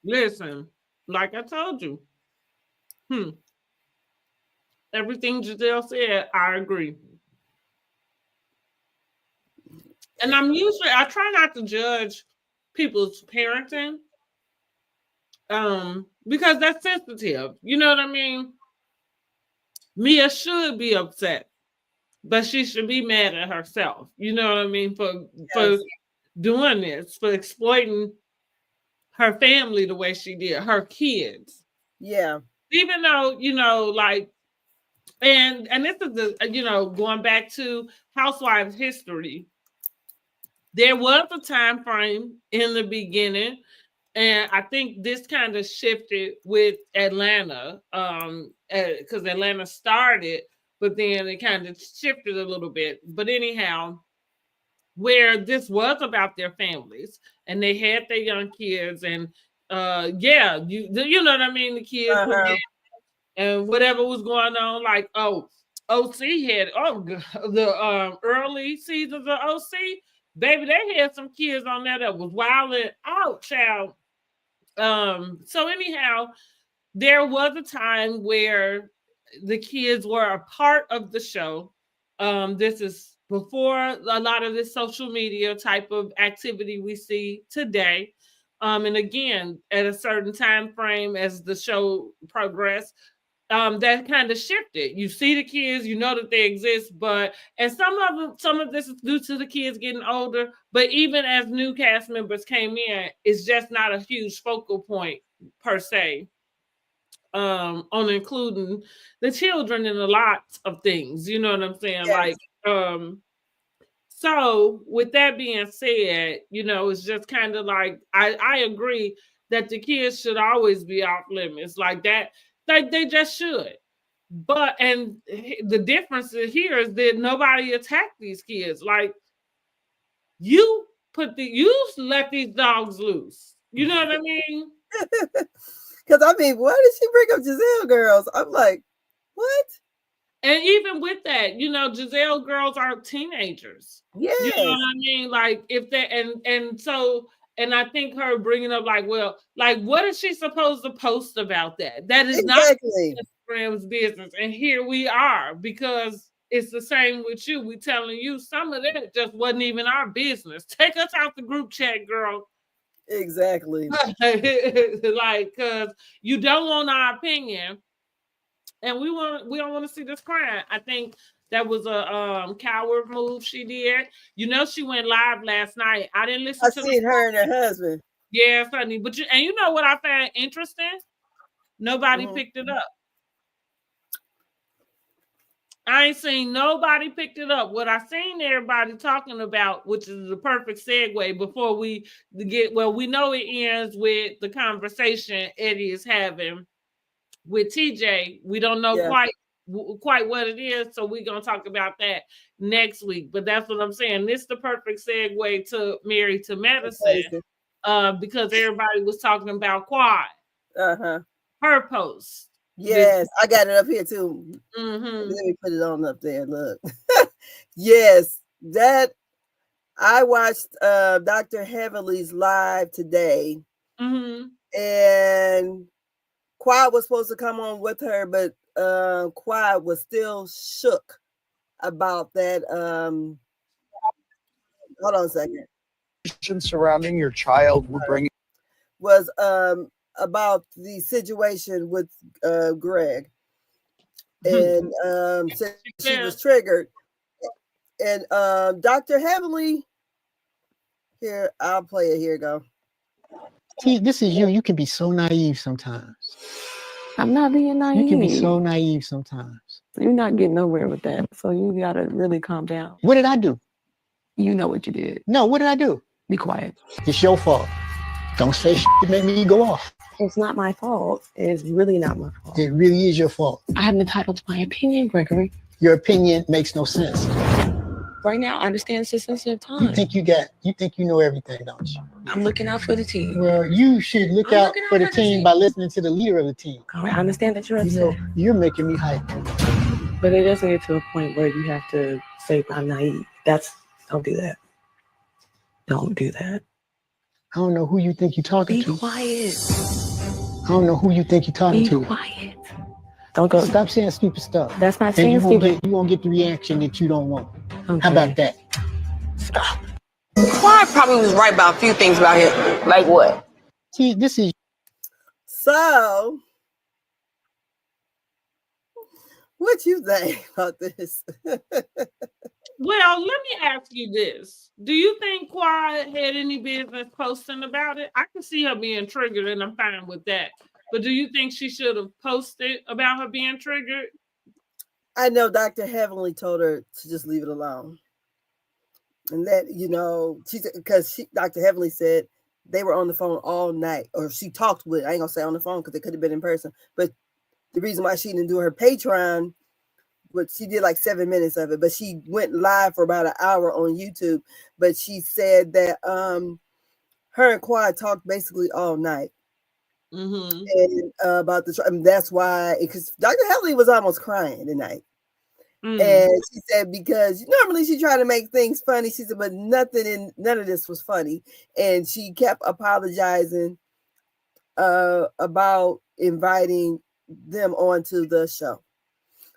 S2: Listen, like I told you. Everything Giselle said, I agree. And I try not to judge people's parenting. Because that's sensitive. You know what I mean? Mia should be upset, but she should be mad at herself. You know what I mean? For doing this, for exploiting her family the way she did, her kids.
S1: Yeah.
S2: Even though, you know, like, and this is the, you know, going back to Housewives history, there was a time frame in the beginning, and I think this kind of shifted with Atlanta, because Atlanta started, but then it kind of shifted a little bit. But anyhow, where this was about their families, and they had their young kids, and you know what I mean, the kids were there, and whatever was going on, like OC had the early seasons of OC, baby, they had some kids on there that was wilding out, child. So anyhow, there was a time where the kids were a part of the show. This is before a lot of this social media type of activity we see today. And again, at a certain time frame as the show progressed, that kind of shifted. You see the kids, you know that they exist, and some of this is due to the kids getting older. But even as new cast members came in, it's just not a huge focal point per se. On including the children in a lot of things, you know what I'm saying?
S1: Yes.
S2: Like, so with that being said, you know, it's just kind of like I agree that the kids should always be off limits, like that. Like they just should. But and the difference here is that nobody attacked these kids. Like you let these dogs loose. You know what I mean?
S1: Because I mean, why did she bring up Giselle girls? I'm like, what?
S2: And even with that, you know, Giselle girls are teenagers.
S1: Yes.
S2: You know what I mean? Like if they and so and I think her bringing up like, well, like what is she supposed to post about that? That is
S1: exactly.
S2: not Instagram's business. And here we are because it's the same with you. We telling you some of that just wasn't even our business. Take us out the group chat, girl.
S1: Exactly.
S2: Like, cause you don't want our opinion. And we don't want to see this crying. I think that was a coward move she did. You know, she went live last night. I didn't listen to
S1: seen her and her husband.
S2: Yeah, funny. But you know what I found interesting? Nobody picked it up. I ain't seen nobody picked it up. What I seen everybody talking about, which is the perfect segue before we get, well, we know it ends with the conversation Eddie is having with TJ. We don't know quite what it is, so we're gonna talk about that next week. But that's what I'm saying. This is the perfect segue to Married to Medicine, because everybody was talking about Quad. Her post.
S1: Yes, I got it up here too. Let me put it on up there. Look. Yes, that I watched Dr. Heavenly's live today. And Quad was supposed to come on with her, but Quad was still shook about that. Hold on a second.
S3: Surrounding your child will bring
S1: was about the situation with Greg, and so she was triggered. And Dr. Heavenly, here, I'll play it. Here you go.
S8: See, this is you. You can be so naive sometimes.
S9: I'm not being naive.
S8: You can be so naive sometimes.
S9: You're not getting nowhere with that. So you gotta really calm down.
S8: What did I do?
S9: You know what you did.
S8: No, what did I do?
S9: Be quiet.
S8: It's your fault. Don't say shit to make me go off.
S9: It's not my fault. It's really not my fault.
S8: It really is your fault.
S9: I have an entitled to my opinion, Gregory.
S8: Your opinion makes no sense.
S9: Right now, I understand it's a sensitive time.
S8: You think you know everything, don't you?
S9: I'm looking out for the team.
S8: Well, you should look out for the team by listening to the leader of the team.
S9: I understand that you're upset.
S8: You know, you're making me hype.
S9: But it doesn't get to a point where you have to say I'm naive. Don't do that. Don't do that.
S8: I don't know who you think you're talking to.
S9: Be quiet.
S8: I don't know who you think you're talking to.
S9: Be quiet. Don't go.
S8: Stop saying stupid stuff.
S9: That's not saying stupid.
S8: You won't get the reaction that you don't want. Okay. How about that?
S9: Stop. Quad probably was right about a few things about him. Like what?
S8: See, this is.
S1: So, what you think about this?
S2: Well, let me ask you this. Do you think Quad had any business posting about it? I can see her being triggered, and I'm fine with that. But do you think she should have posted about her being triggered?
S1: I know Dr. Heavenly told her to just leave it alone. And that, you know, because Dr. Heavenly said they were on the phone all night, or she talked with, I ain't gonna say on the phone because it could have been in person. But the reason why she didn't do her Patreon, but she did like 7 minutes of it, but she went live for about an hour on YouTube. But she said that her and Quad talked basically all night. And about that's why, because Dr. Heavenly was almost crying tonight. And she said, because normally she tried to make things funny. She said, but none of this was funny. And she kept apologizing about inviting them onto the show.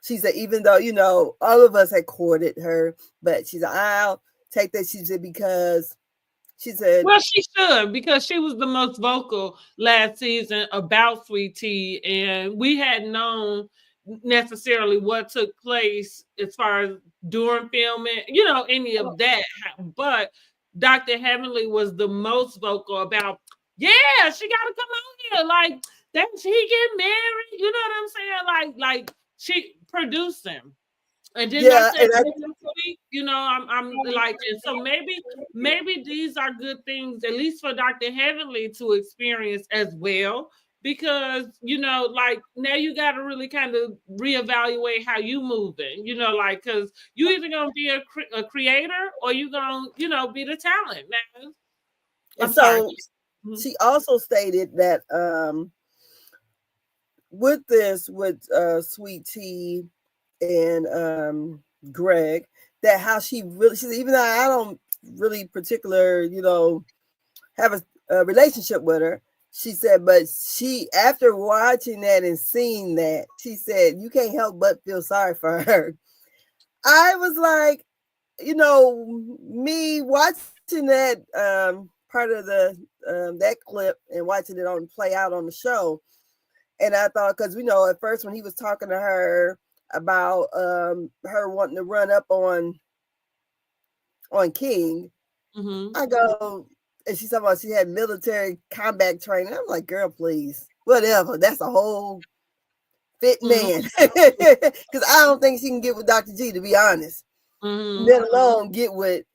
S1: She said, even though, you know, all of us had courted her, but she said, I'll take that. She said, because she said,
S2: well, she should, because she was the most vocal last season about Sweet Tea, and we hadn't known necessarily what took place as far as during filming, you know, any of that. But Dr. Heavenly was the most vocal about, yeah, she got to come on here. Like, that she get married. You know what I'm saying? Like she produced them. And then I said, you know, I'm like, and so maybe these are good things, at least for Dr. Heavenly to experience as well, because, you know, like now you got to really kind of reevaluate how you moving, you know, like, because you either going to be a creator or you going to, you know, be the talent, man.
S1: And so she also stated that with this, with Sweet Tea and Greg, that how she really, she's, even though I don't really particular, have a relationship with her, she said, but she, after watching that and seeing that, she said, you can't help but feel sorry for her. I was like, me watching that part of the that clip and watching it on play out on the show, and I thought, because at first when he was talking to her about her wanting to run up on King, I go, and she's talking about she had military combat training. I'm like, girl, please, whatever. That's a whole fit man, because I don't think she can get with Dr. G, to be honest. Let alone get with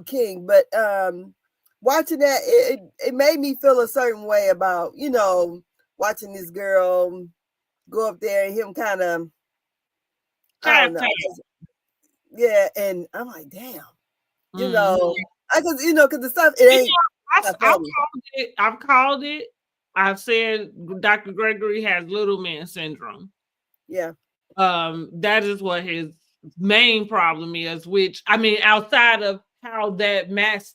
S1: King. But watching that, it made me feel a certain way about, watching this girl go up there and him kind of, I don't know. Yeah, and I'm like, damn, because the stuff, it ain't.
S2: I've called it. I've said Dr. Gregory has little man syndrome.
S1: Yeah.
S2: That is what his main problem is, which, I mean, outside of how that mass,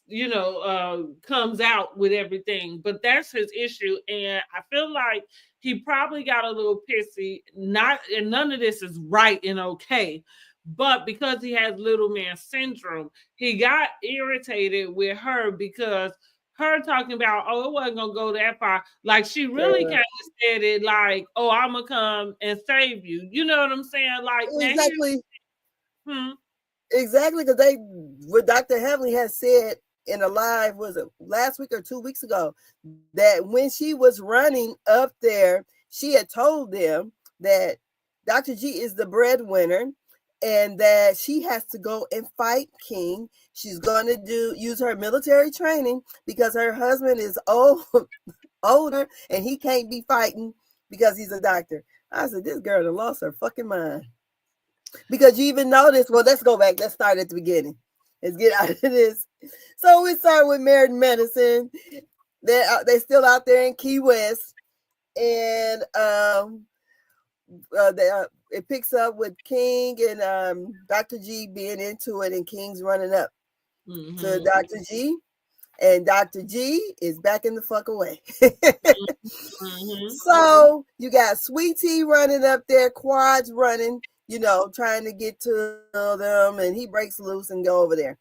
S2: comes out with everything, but that's his issue. And I feel like he probably got a little pissy, and none of this is right and okay, but because he has little man syndrome, he got irritated with her because her talking about, it wasn't gonna go that far. Like, she really kind of said it like, I'm gonna come and save you. You know what I'm saying? Like,
S1: exactly. Exactly, because what Dr. Heavenly has said in a live, was it last week or 2 weeks ago, that when she was running up there, she had told them that Dr. G is the breadwinner and that she has to go and fight King. She's going to use her military training because her husband is older and he can't be fighting because he's a doctor. I said, this girl done lost her fucking mind. Because you even notice, well, let's go back. Let's start at the beginning. Let's get out of this. So we start with Married Medicine. They're still out there in Key West. And it picks up with King and Dr. G being into it, and King's running up to Dr. G. And Dr. G is backing the fuck away. So you got Sweet Tea running up there, Quad's running, trying to get to them, and he breaks loose and go over there.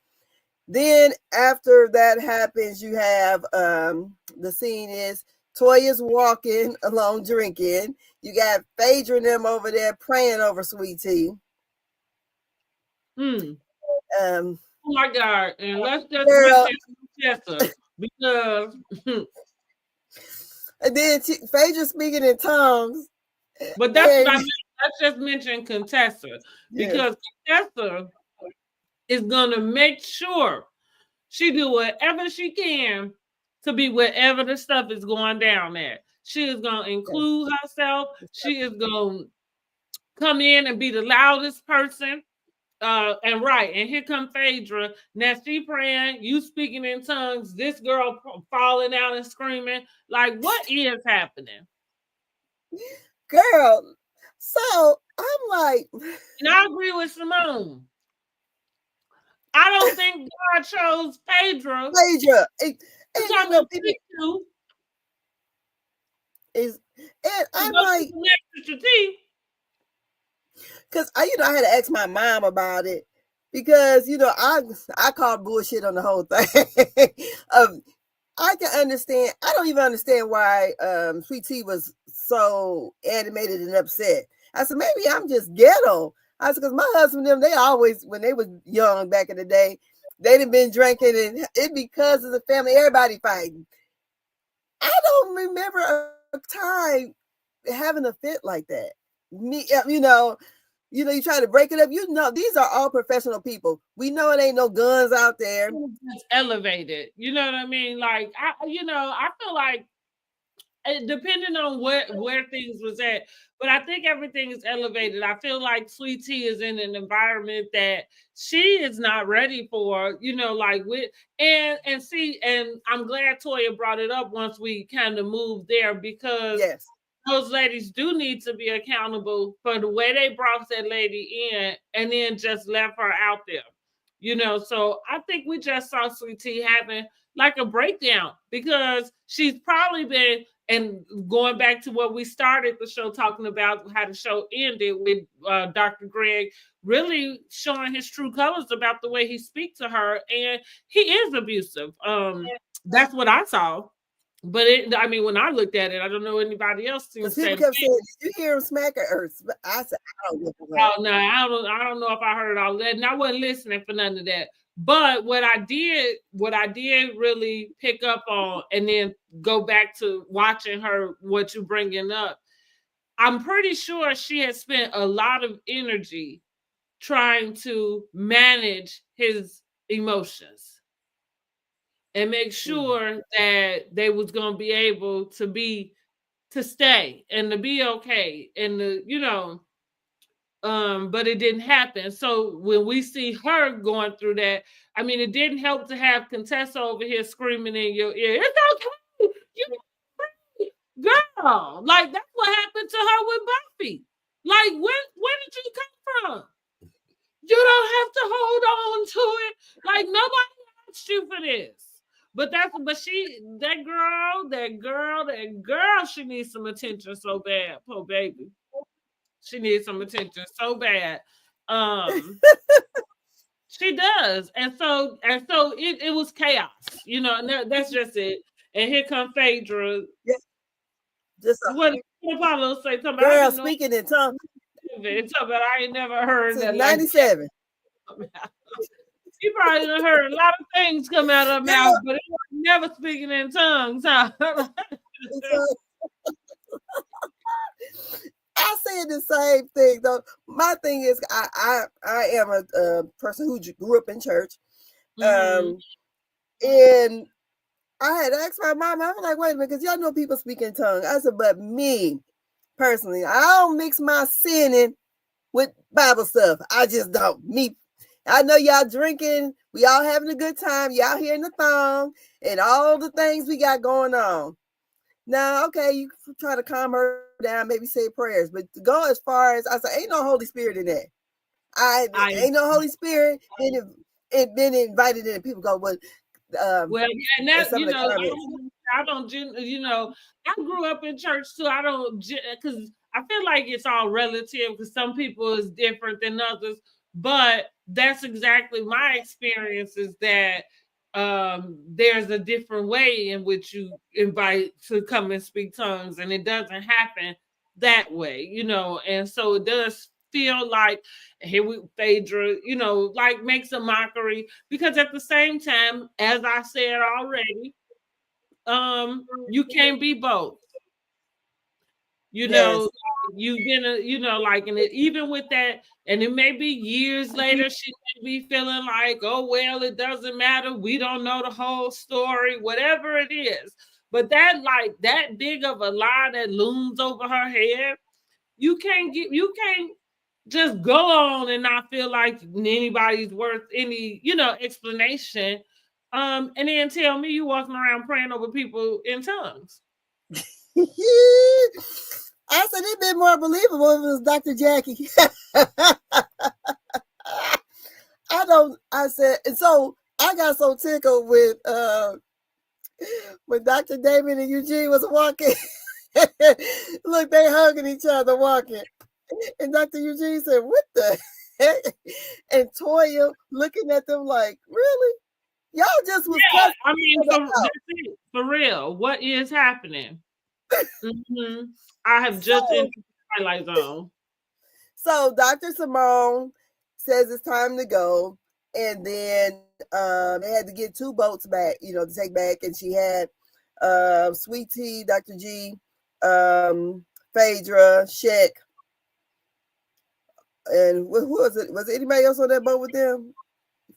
S1: Then after that happens, you have the scene is Toya's walking along drinking. You got Phaedra and them over there praying over Sweet Tea.
S2: Oh my God. And let's just mention Contessa, because
S1: and then Phaedra speaking in tongues.
S2: But that's what I mean. Let's just mention Contessa, because Contessa is gonna make sure she do whatever she can to be wherever the stuff is going down at. She is gonna include herself. She is gonna come in and be the loudest person. And here come Phaedra. Now she praying, you speaking in tongues, this girl falling out and screaming. Like, what is happening?
S1: Girl, so I'm like,
S2: and I agree with Simone. I don't think God chose Phaedra.
S1: And I'm like, because I had to ask my mom about it, because I call bullshit on the whole thing. I can understand. I don't even understand why Sweet Tea was so animated and upset. I said, maybe I'm just ghetto. I said, because my husband and them, they always, when they was young back in the day, they'd have been drinking, and it because of the family, everybody fighting. I don't remember a time having a fit like that. You try to break it up. These are all professional people. We know it ain't no guns out there.
S2: It's elevated. You know what I mean? Like, I feel like, depending on where things was at, but I think everything is elevated. I feel like Sweet Tea is in an environment that she is not ready for, and I'm glad Toya brought it up once we kind of moved there, because those ladies do need to be accountable for the way they brought that lady in and then just left her out there. You know, so I think we just saw Sweet Tea having like a breakdown because she's probably been, and going back to what we started the show talking about, how the show ended with Dr. Greg really showing his true colors about the way he speaks to her, and he is abusive. That's what I saw. But I mean, when I looked at it, I don't know anybody else seems
S1: Because people kept saying, "Did you hear him smack her?" I said, "I don't know."
S2: Oh no, I don't know if I heard all that, and I wasn't listening for none of that. But what I did really pick up on, and then go back to watching her, what you bringing up, I'm pretty sure she has spent a lot of energy trying to manage his emotions and make sure that they was going to be able to stay and to be okay and but it didn't happen. So when we see her going through that, I mean, it didn't help to have Contessa over here screaming in your ear, "It's okay, you girl." Like that's what happened to her with Buffy. Like where did you come from? You don't have to hold on to it. Like nobody asked you for this. But that girl, she needs some attention so bad. Poor baby. She needs some attention so bad. She does. And so it was chaos, and that's just it. And here comes Phaedra.
S1: Yeah. Just
S2: what Apollo say?
S1: Girl speaking in tongues.
S2: I ain't never heard that.
S1: 97.
S2: You probably done heard a lot of things come out of her mouth, but it was never speaking in tongues. Huh?
S1: I said the same thing though. My thing is, I am a person who grew up in church, and I had asked my mom. I was like, "Wait a minute," because y'all know people speak in tongues. I said, "But me personally, I don't mix my sinning with Bible stuff. I just don't. Me, I know y'all drinking. We all having a good time. Y'all hearing the thong and all the things we got going on." Now, okay, you try to calm her down, maybe say prayers, but to go as far as I said, ain't no Holy Spirit in that. Ain't no Holy Spirit. It been invited in. People go, well,
S2: yeah, and that I don't, I grew up in church too. I don't, because I feel like it's all relative. Because some people is different than others, but that's exactly my experience. Is that there's a different way in which you invite to come and speak tongues, and it doesn't happen that way, and so it does feel like here we Phaedra, like makes a mockery, because at the same time, as I said already, you can't be both. You've been and even with that, and it may be years later, she may be feeling like, oh well, it doesn't matter. We don't know the whole story, whatever it is. But that big of a lie that looms over her head, you can't just go on and not feel like anybody's worth any, explanation. And then tell me you walking around praying over people in tongues.
S1: I said it'd been more believable if it was Dr. Jackie. I said, and so I got so tickled with when Dr. Damon and Eugene was walking. Look, they hugging each other walking. And Dr. Eugene said, "What the heck?" And Toya looking at them like, "Really? Y'all just was
S2: I mean, that's it. For real. What is happening?" I have just entered the Twilight Zone.
S1: So Dr. Simone says it's time to go. And then they had to get 2 boats back, to take back. And she had Sweet Tea, Dr. G, Phaedra, Sheck. And who was it? Was anybody else on that boat with them?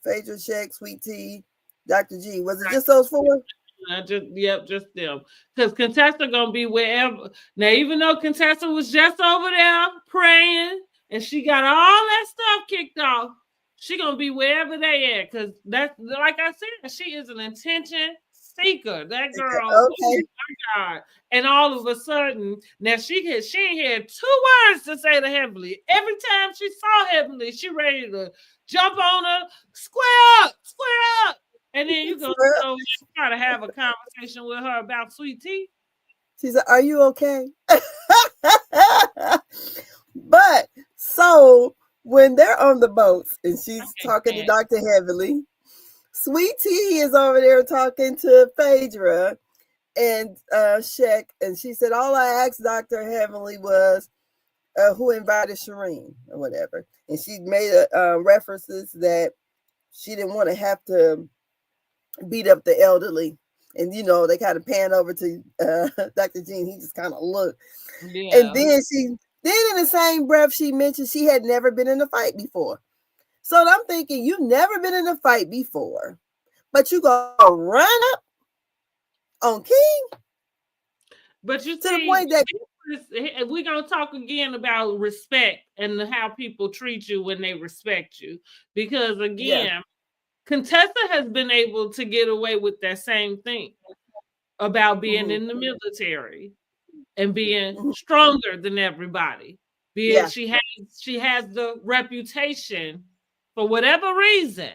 S1: Phaedra, Sheck, Sweet Tea, Dr. G. Was it just those 4?
S2: Just them. Because Contessa gonna be wherever. Now, even though Contessa was just over there praying and she got all that stuff kicked off, she gonna be wherever they at. Because that's, like I said, she is an attention seeker. That girl,
S1: Okay.
S2: oh my God. And all of a sudden, now she ain't had 2 words to say to Heavenly. Every time she saw Heavenly, she ready to jump on her, square up. And then you go try to have a conversation with her about sweet tea.
S1: She said, "Are you okay?" But so when they're on the boats and she's talking to Dr. Heavenly, Sweet Tea is over there talking to Phaedra and Shek, and she said, "All I asked Dr. Heavenly was who invited Shireen or whatever," and she made references that she didn't want to have to beat up the elderly. And they kind of pan over to Dr. Jean. He just kind of looked. Yeah. And then in the same breath, she mentioned she had never been in a fight before. So I'm thinking, you've never been in a fight before, but you gonna run up on King?
S2: But you
S1: to the point that
S2: we're gonna talk again about respect and how people treat you when they respect you. Because again, Contessa has been able to get away with that same thing about being in the military and being stronger than everybody. She has the reputation for whatever reason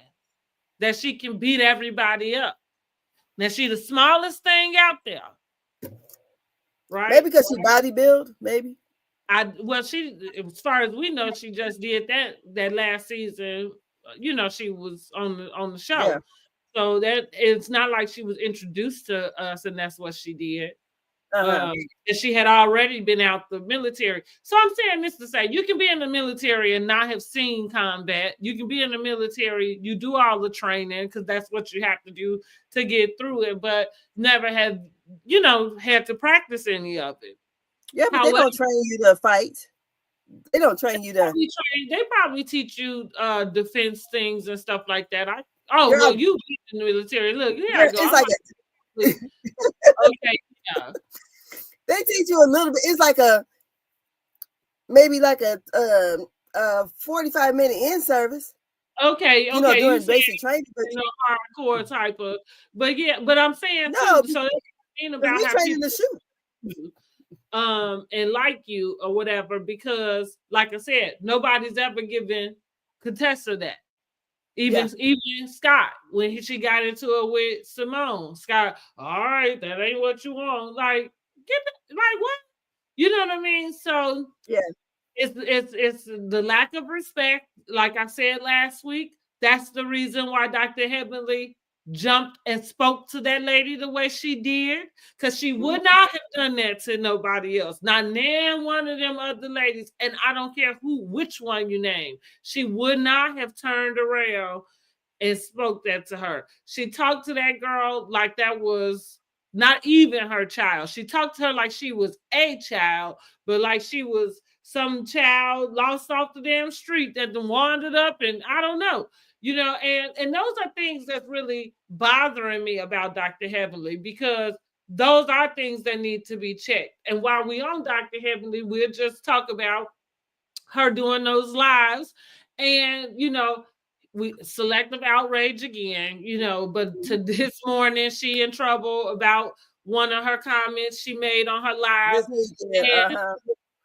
S2: that she can beat everybody up. Now she's the smallest thing out there. Right?
S1: Maybe because she bodybuild, maybe.
S2: She, as far as we know, she just did that last season. She was on the show. Yeah. So that it's not like she was introduced to us and that's what she did. And she had already been out the military. So I'm saying this to say, you can be in the military and not have seen combat. You can be in the military, you do all the training because that's what you have to do to get through it, but never have, had to practice any of it.
S1: Yeah, but they don't train you to fight. They don't train you to.
S2: They probably teach you defense things and stuff like that. You in the military. Look, it's
S1: like
S2: okay, yeah.
S1: They teach you a little bit. It's like maybe like a 45-minute in service.
S2: Okay.
S1: Doing basic training, but
S2: hardcore type of. But I'm saying
S1: no.
S2: Too, so it's about
S1: we
S2: how
S1: training to shoot.
S2: And like you or whatever, because like I said, nobody's ever given Contessa that. Even Scott, when she got into it with Simone, Scott, all right, that ain't what you want. Like, what? You know what I mean? So it's the lack of respect. Like I said last week, that's the reason why Dr. Heavenly jumped and spoke to that lady the way she did, because she would not have done that to nobody else, not one of them other ladies, and I don't care which one you name. She would not have turned around and spoke that to her. She talked to that girl like that was not even her child. She talked to her like she was a child, but like she was some child lost off the damn street that wandered up, and I don't know. And those are things that's really bothering me about Dr. Heavenly, because those are things that need to be checked. And while we on Dr. Heavenly, we'll just talk about her doing those lives. And, we selective outrage again, but to this morning, she in trouble about one of her comments she made on her live.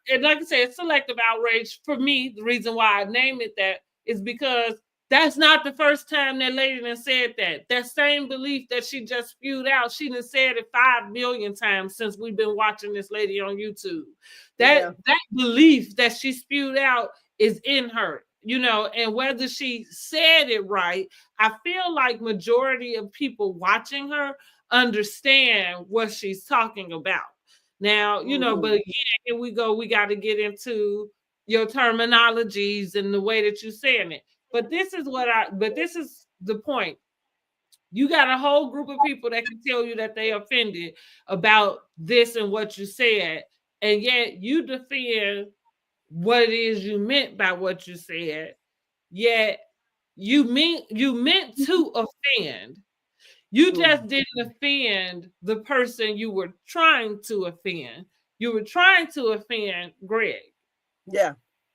S2: And like I said, selective outrage. For me, the reason why I named it that is because that's not the first time that lady done said that. That same belief that she just spewed out, she done said it 5 million times since we've been watching this lady on YouTube. That belief that she spewed out is in her, and whether she said it right, I feel like majority of people watching her understand what she's talking about. Now, but again, here we go. We got to get into your terminologies and the way that you're saying it. But this is the point. You got a whole group of people that can tell you that they offended about this and what you said, and yet you defend what it is you meant by what you said. Yet you meant to offend. You just didn't offend the person you were trying to offend. You were trying to offend Greg.
S1: Yeah.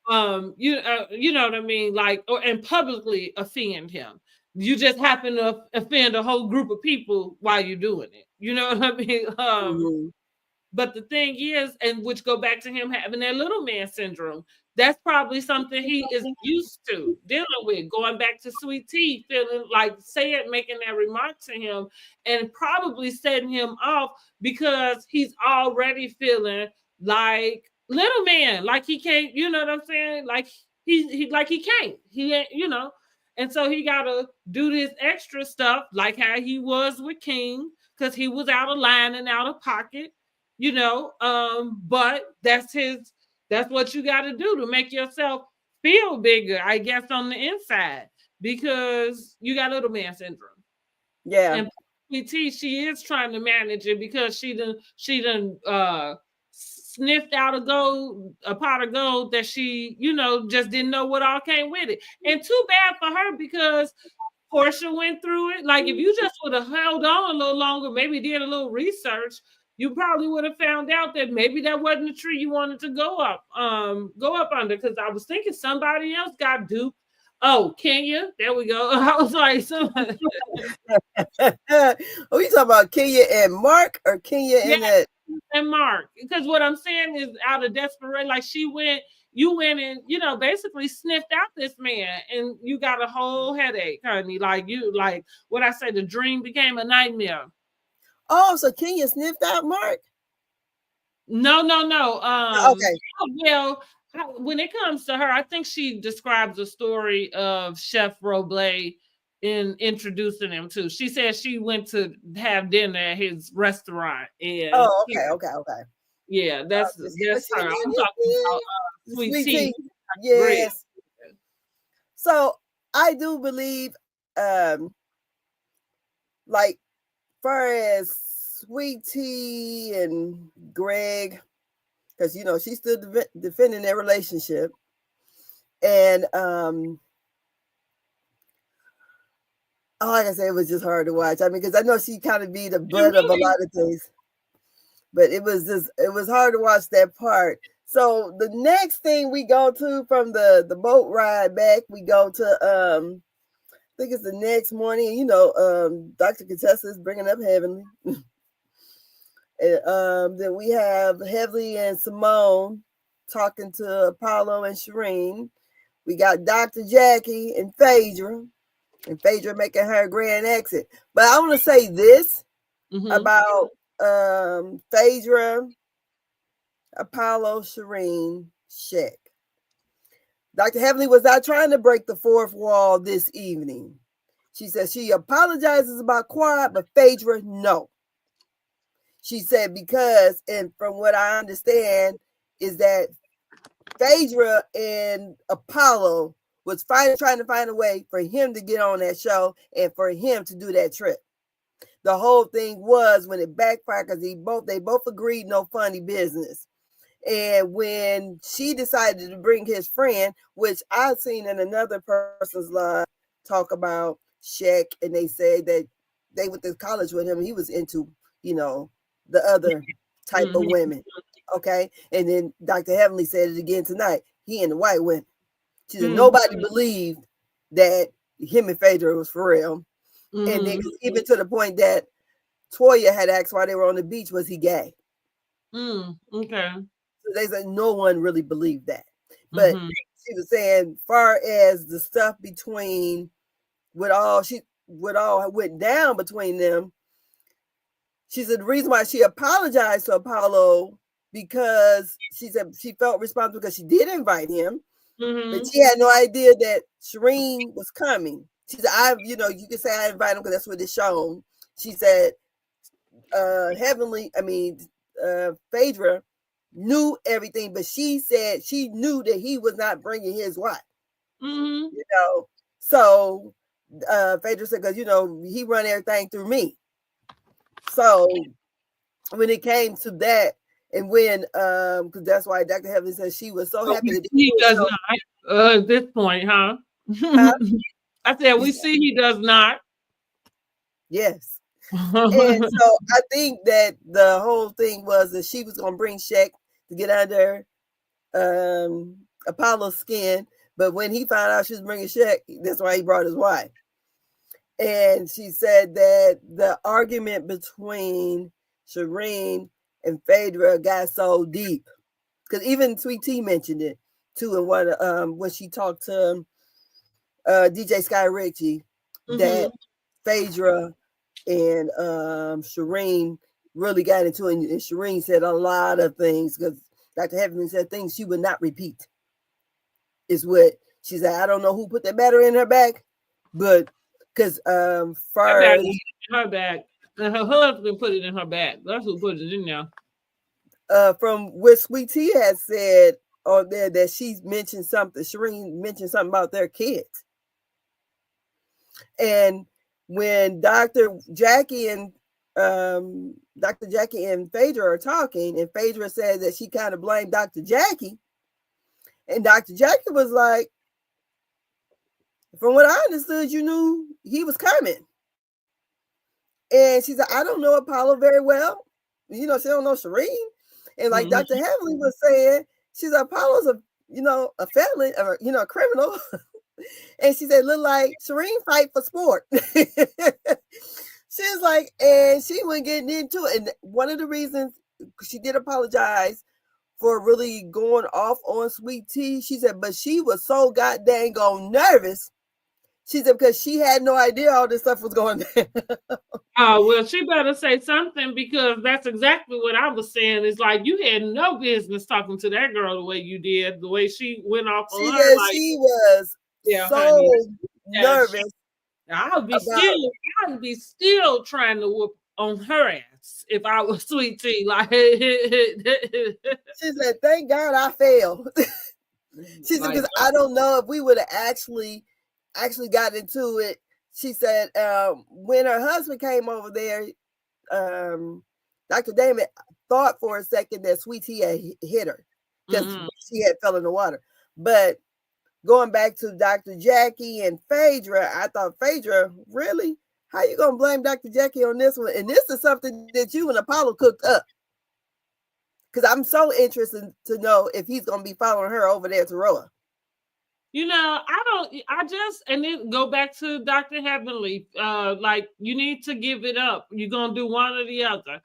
S2: You know what I mean? Like, and publicly offend him. you just happen to offend a whole group of people while you're doing it. You know what I mean? But the thing is, and which go back to him having that little man syndrome, that's probably something he is used to dealing with. Going back to Sweet Tea, feeling like making that remark to him, and probably setting him off because he's already feeling like little man, like he can't. You know what I'm saying? Like he like he can't. He ain't. You know. And so he got to do this extra stuff, like how he was with King, because he was out of line and out of pocket. You know, but that's what you got to do to make yourself feel bigger, I guess, on the inside, because you got little man syndrome.
S1: Yeah.
S2: And PT, she is trying to manage it because she done sniffed out a pot of gold that she, you know, just didn't know what all came with it. And too bad for her, because Portia went through it. Like, if you just would have held on a little longer, maybe did a little research, you probably would have found out that maybe that wasn't the tree you wanted to go up under. Because I was thinking somebody else got duped. Oh, Kenya, there we go. I was like, somebody.
S1: Are you talking about Kenya and Mark, or Kenya and that?
S2: And Mark? Because what I'm saying is, out of desperation, like you went and, you know, basically sniffed out this man, and you got a whole headache, honey. Like what I say, the dream became a nightmare.
S1: Oh, so Kenya sniffed out Mark?
S2: No.
S1: Okay.
S2: Well, when it comes to her, I think she describes the story of Chef Roble in introducing him to. She said she went to have dinner at his restaurant. And
S1: okay.
S2: Yeah, that's her. I'm talking about Sweet Tea.
S1: Yes. So I do believe, like, far as Sweet Tea and Greg, because, you know, she's still defending their relationship, and like I said, it was just hard to watch. I mean, because I know she kind of be the butt of a lot of things, but it was hard to watch that part. So the next thing we go to from the boat ride back, we go to I think it's the next morning. You know, Dr. Contessa is bringing up Heavenly. And, then we have Heavenly and Simone talking to Apollo and Shireen. We got Dr. Jackie and Phaedra making her grand exit. But I want to say this about Phaedra, Apollo, Shireen, Shek. Dr. Heavenly was not trying to break the fourth wall this evening. She said she apologizes about Quad, but Phaedra, no. She said because, and from what I understand, is that Phaedra and Apollo was trying to find a way for him to get on that show and for him to do that trip. The whole thing was when it backfired because they both agreed no funny business. And when she decided to bring his friend, which I've seen in another person's live talk about Shek, and they said that they went to college with him, he was into, you know, the other type of women. Okay. And then Dr. Heavenly said it again tonight. He and the white women. She said nobody believed that him and Phaedra was for real. And then even to the point that Toya had asked why they were on the beach, was he gay?
S2: Okay.
S1: So they said no one really believed that. But she was saying, far as the stuff between what all went down between them, she said the reason why she apologized to Apollo because she said she felt responsible because she did invite him, but she had no idea that Shireen was coming. She said, you can say I invited him because that's what it's shown. She said, Phaedra knew everything, but she said she knew that he was not bringing his wife. You know, so Phaedra said, because, you know, he run everything through me. So when it came to that, and when because that's why Dr. Heavenly said she was so happy that
S2: he does not at this point, huh? I said we see he does not.
S1: Yes. And so I think that the whole thing was that she was gonna bring Shek to get under Apollo's skin, but when he found out she was bringing Shek, that's why he brought his wife. And she said that the argument between Shireen and Phaedra got so deep. Because even Sweet Tea mentioned it too in one when she talked to DJ Sky Ritchie, that Phaedra and Shireen really got into it. And Shireen said a lot of things because Dr. Heavenly said things she would not repeat. Is what she said. I don't know who put that battery in her back, but because first
S2: in her back, and her husband put it in her back. That's who put it in there.
S1: From what Sweet Tea has said on there, that she mentioned something. Shireen mentioned something about their kids, and when Dr. Jackie and Phaedra are talking, and Phaedra said that she kind of blamed Dr. Jackie, and Dr. Jackie was like, from what I understood, you knew he was coming. And she said, I don't know Apollo very well. You know, she don't know Shireen. And like Dr. Heavenly was saying, she said, Apollo's a felon, or, a criminal. And she said, look like Shireen fight for sport. She was like, and she wasn't getting into it. And one of the reasons she did apologize for really going off on Sweet Tea, she said, but she was so goddamn nervous. She said, because she had no idea all this stuff was going down.
S2: Oh, well, she better say something, because that's exactly what I was saying. It's like, you had no business talking to that girl the way you did, the way she went off on her.
S1: Said like, she was so nervous.
S2: I would be still trying to whoop on her ass if I was Sweet Tea. Like,
S1: she said, thank God I failed. She said, because I don't know if we would have actually got into it. She said, when her husband came over there, Dr. Damon thought for a second that Sweet Tea had hit her because she had fell in the water. But going back to Dr. Jackie and Phaedra, I thought, Phaedra, really? How you going to blame Dr. Jackie on this one? And this is something that you and Apollo cooked up. Because I'm so interested to know if he's going to be following her over there to Roa.
S2: And then go back to Dr. Heavenly. Like, you need to give it up. You're going to do one or the other.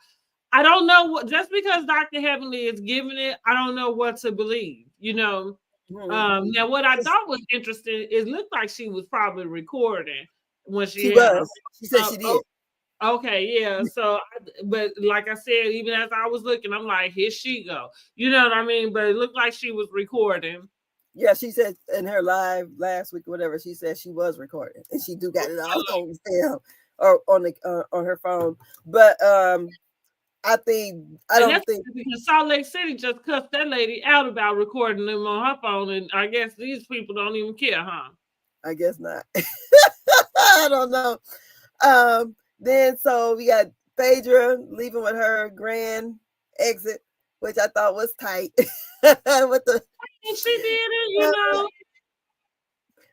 S2: I don't know what, just because Dr. Heavenly is giving it, I don't know what to believe, Now, what I thought was interesting, it looked like she was probably recording when she was.
S1: She said she did.
S2: Okay, yeah. So, but like I said, even as I was looking, I'm like, here she go. You know what I mean? But it looked like she was recording.
S1: Yeah, she said in her live last week or whatever, she said she was recording, and she do got it all on film or on her phone. But I don't think
S2: because Salt Lake City just cussed that lady out about recording them on her phone, and I guess these people don't even care, huh?
S1: I guess not. I don't know. Then so we got Phaedra leaving with her grand exit, which I thought was tight.
S2: She did it,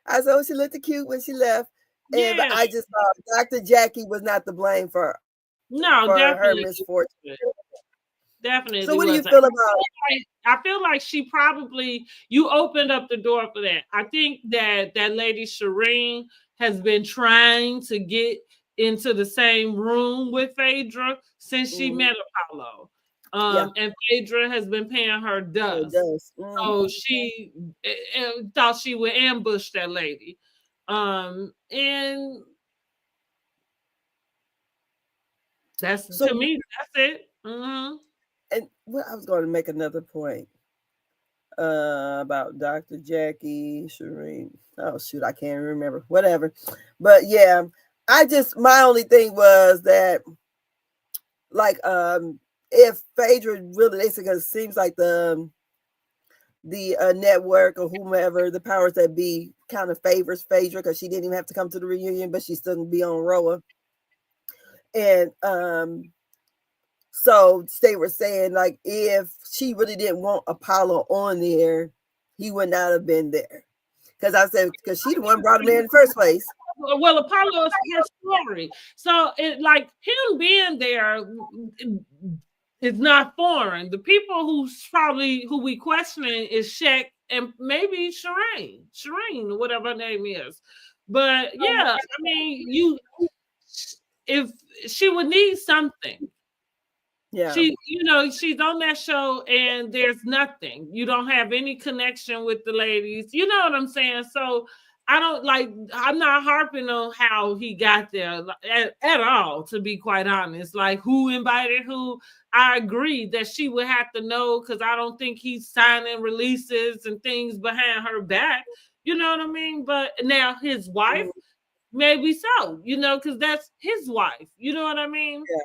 S1: I saw she looked cute when she left. And but I just thought Dr. Jackie was not to blame for her misfortune.
S2: Definitely.
S1: So what do you feel about
S2: I feel like she probably, you opened up the door for that. I think that lady Shireen has been trying to get into the same room with Phaedra since she met Apollo. And Phaedra has been paying her dust. So she thought she would ambush that lady. And that's, to me, that's it.
S1: And I was going to make another point about Dr. Jackie, Shireen. Oh, shoot, I can't remember. Whatever. But yeah, my only thing was that, like, if Phaedra really, because it seems like the network or whomever, the powers that be, kind of favors Phaedra because she didn't even have to come to the reunion, but she still can be on Roa. And so they were saying, like, if she really didn't want Apollo on there, he would not have been there. Because I said, because she the one brought him in the first place.
S2: Well, Apollo is her story. So it, like, him being there is not foreign. The people who we questioning is Shaq and maybe Shireen, whatever her name is. But yeah, I mean, if she would need something.
S1: Yeah.
S2: She's on that show and there's nothing. You don't have any connection with the ladies. You know what I'm saying? So I'm not harping on how he got there at all, to be quite honest. Like, who invited who? I agree that she would have to know, because I don't think he's signing releases and things behind her back. You know what I mean? But now his wife, maybe so, because that's his wife. You know what I mean?
S1: Yeah.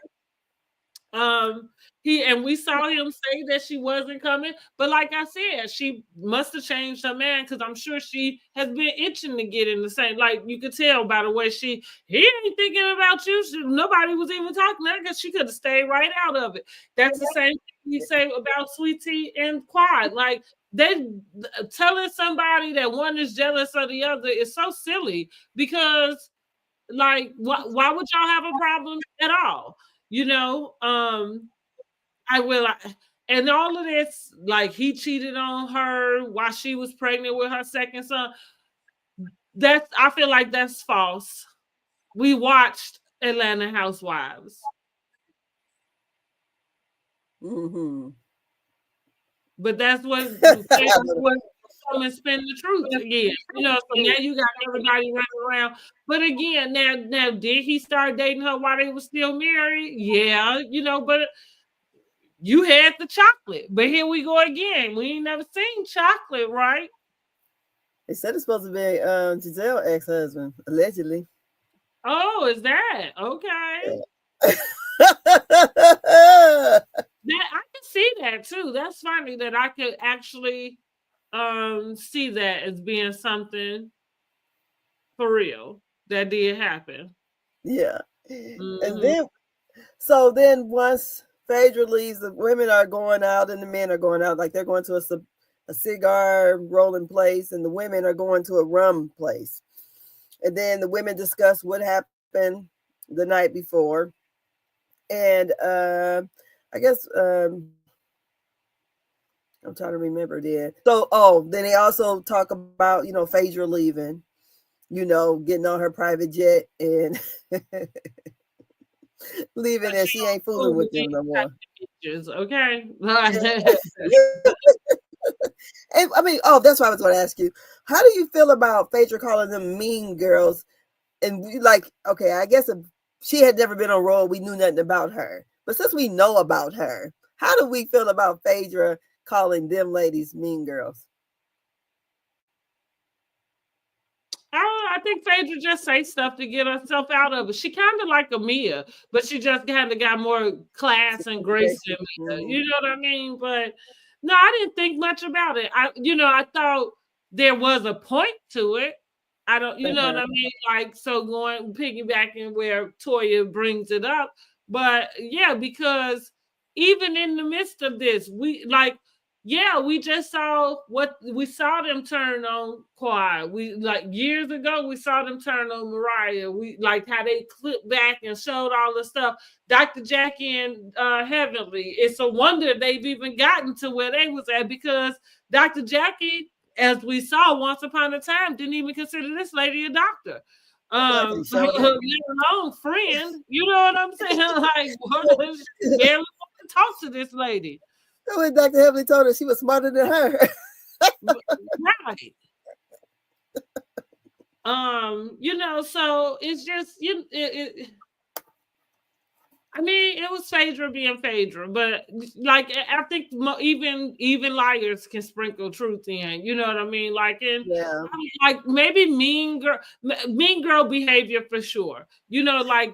S2: We saw him say that she wasn't coming, but like I said, she must have changed her man, because I'm sure she has been itching to get in the same. Like, you could tell by the way he ain't thinking about you. Nobody was even talking to her, because she could have stayed right out of it. That's the same thing we say about Sweet Tea and Quad. Like, they telling somebody that one is jealous of the other is so silly, because like, why would y'all have a problem at all? And all of this, like, he cheated on her while she was pregnant with her second son. I feel like that's false. We watched Atlanta Housewives.
S1: Mm-hmm.
S2: But that's what come and spin the truth again. So now you got everybody running around. But again, now did he start dating her while they were still married? Yeah, but you had the chocolate. But here we go again. We ain't never seen chocolate, right?
S1: They said it's supposed to be Giselle's ex-husband, allegedly.
S2: Oh, is that okay? I can see that too. That's funny that I could actually see that as being something for real that did happen.
S1: Yeah. Mm-hmm. And then once Phaedra leaves, the women are going out and the men are going out. Like, they're going to a cigar rolling place, and the women are going to a rum place. And then the women discuss what happened the night before. And I guess I'm trying to remember then. So, then they also talk about, Phaedra leaving, getting on her private jet and leaving, and she ain't fooling with them no more.
S2: Okay.
S1: And I mean, that's what I was going to ask you. How do you feel about Phaedra calling them mean girls? And okay, I guess if she had never been on roll, we knew nothing about her. But since we know about her, how do we feel about Phaedra calling them ladies mean girls?
S2: I think Phaedra just say stuff to get herself out of it. She kind of like Amia, but she just kind of got more class and grace than Mia. You know what I mean? But no, I didn't think much about it. I thought there was a point to it. I don't, you know what I mean? Like, so piggybacking where Toya brings it up. But yeah, because even in the midst of this, we just saw we saw them turn on Quad. We years ago, we saw them turn on Mariah. We like how they clipped back and showed all the stuff. Dr. Jackie and Heavenly. It's a wonder they've even gotten to where they was at, because Dr. Jackie, as we saw once upon a time, didn't even consider this lady a doctor. Let alone friend. You know what I'm saying? Like, barely want to talk to this lady.
S1: When Dr. Heavenly told her she was smarter than her.
S2: Right. So it's just I mean, it was Phaedra being Phaedra, but I think even liars can sprinkle truth in. You know what I mean? Maybe mean girl behavior for sure. Trying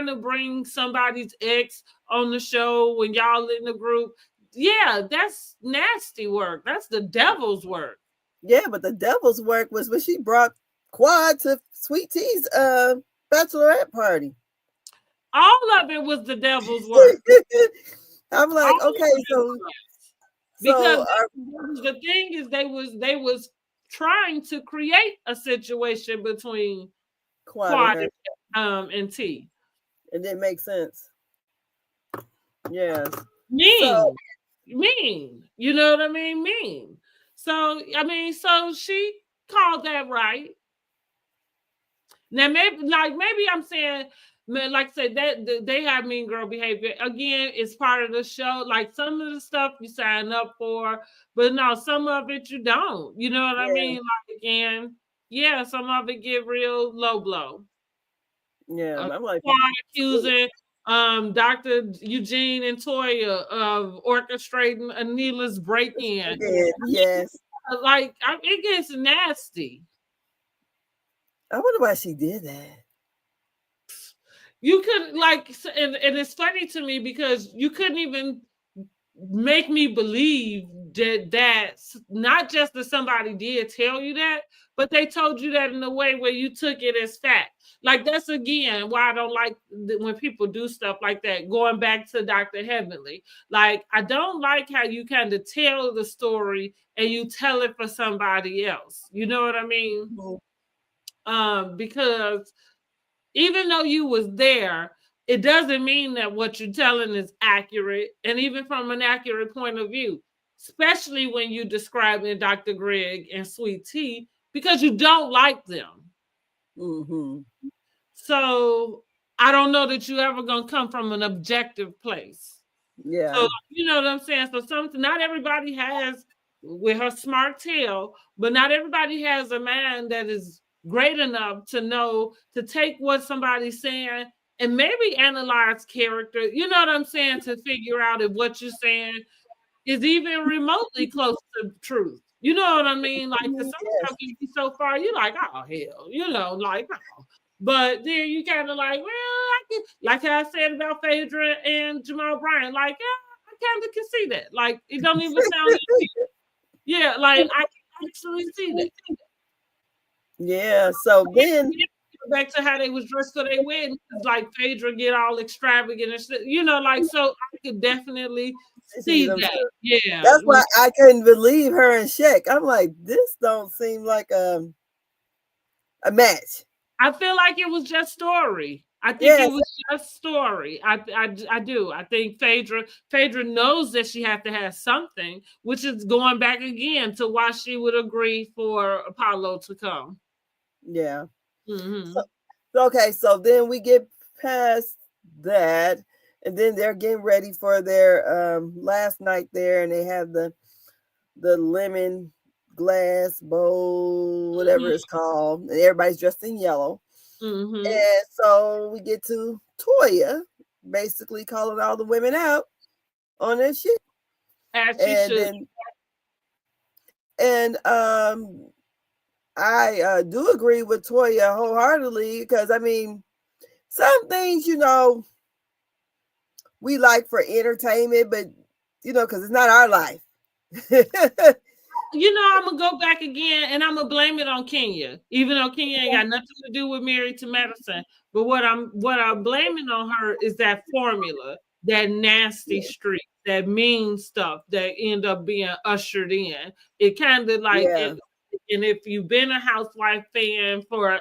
S2: to bring somebody's ex on the show when y'all in the group. Yeah, that's nasty work. That's the devil's work.
S1: Yeah, but the devil's work was when she brought Quad to Sweet Tea's bachelorette party.
S2: All of it was the devil's work.
S1: I'm like, okay,
S2: because the thing is, they was trying to create a situation between Quad and T.
S1: It didn't make sense. Yes.
S2: Mean. You know what I mean? Mean. So she called that right. Now maybe I'm saying, like I said, that they have mean girl behavior. Again, it's part of the show. Like some of the stuff you sign up for, but no, some of it you don't. You know what I mean? Like again, yeah, some of it get real low blow.
S1: Yeah, I'm like
S2: accusing Dr. Eugene and Toya of orchestrating Anila's break-in.
S1: Yes.
S2: Like it gets nasty.
S1: I wonder why she did that.
S2: You could and it's funny to me because you couldn't even make me believe that not just that somebody did tell you that, but they told you that in a way where you took it as fact. Like that's again why I don't like when people do stuff like that. Going back to Dr. Heavenly, like I don't like how you kind of tell the story and you tell it for somebody else. You know what I mean? Mm-hmm. Because even though you was there, it doesn't mean that what you're telling is accurate. And even from an accurate point of view, especially when you describing Dr. Greg and Sweet Tea, because you don't like them.
S1: Mm-hmm.
S2: So I don't know that you ever gonna come from an objective place.
S1: Yeah.
S2: So you know what I'm saying? So not everybody has, with her smart tail, but not everybody has a mind that is great enough to know to take what somebody's saying and maybe analyze character. You know what I'm saying? To figure out if what you're saying is even remotely close to truth. You know what I mean? Like, because sometimes you be so far, you're like, oh hell, you know, like, oh. But then you kind of like, well, I can, like I said about Phaedra and Jamal Bryant, like, yeah, I kind of can see that. Like, it don't even sound like yeah, like I can actually see that.
S1: Yeah, so then
S2: back to how they was dressed for their wedding, like Phaedra get all extravagant and shit, you know, like so I could definitely see that. Yeah,
S1: that's why I couldn't believe her and Shaq. I'm like, this don't seem like a match.
S2: I feel like it was just story. I think it was just story. I do. I think Phaedra knows that she has to have something, which is going back again to why she would agree for Apollo to come.
S1: Yeah.
S2: Mm-hmm.
S1: Okay, so then we get past that, and then they're getting ready for their last night there, and they have the lemon glass bowl, whatever it's called, and everybody's dressed in yellow.
S2: Mm-hmm.
S1: And so we get to Toya basically calling all the women out on their shit.
S2: As she should.
S1: And I do agree with Toya wholeheartedly because, I mean, some things, you know, we like for entertainment, but, you know, because it's not our life.
S2: You know, I'm going to go back again and I'm going to blame it on Kenya, even though Kenya ain't got nothing to do with Married to Medicine. But what I'm blaming on her is that formula, that nasty streak, that mean stuff that end up being ushered in. It kind of like, and if you've been a Housewife fan for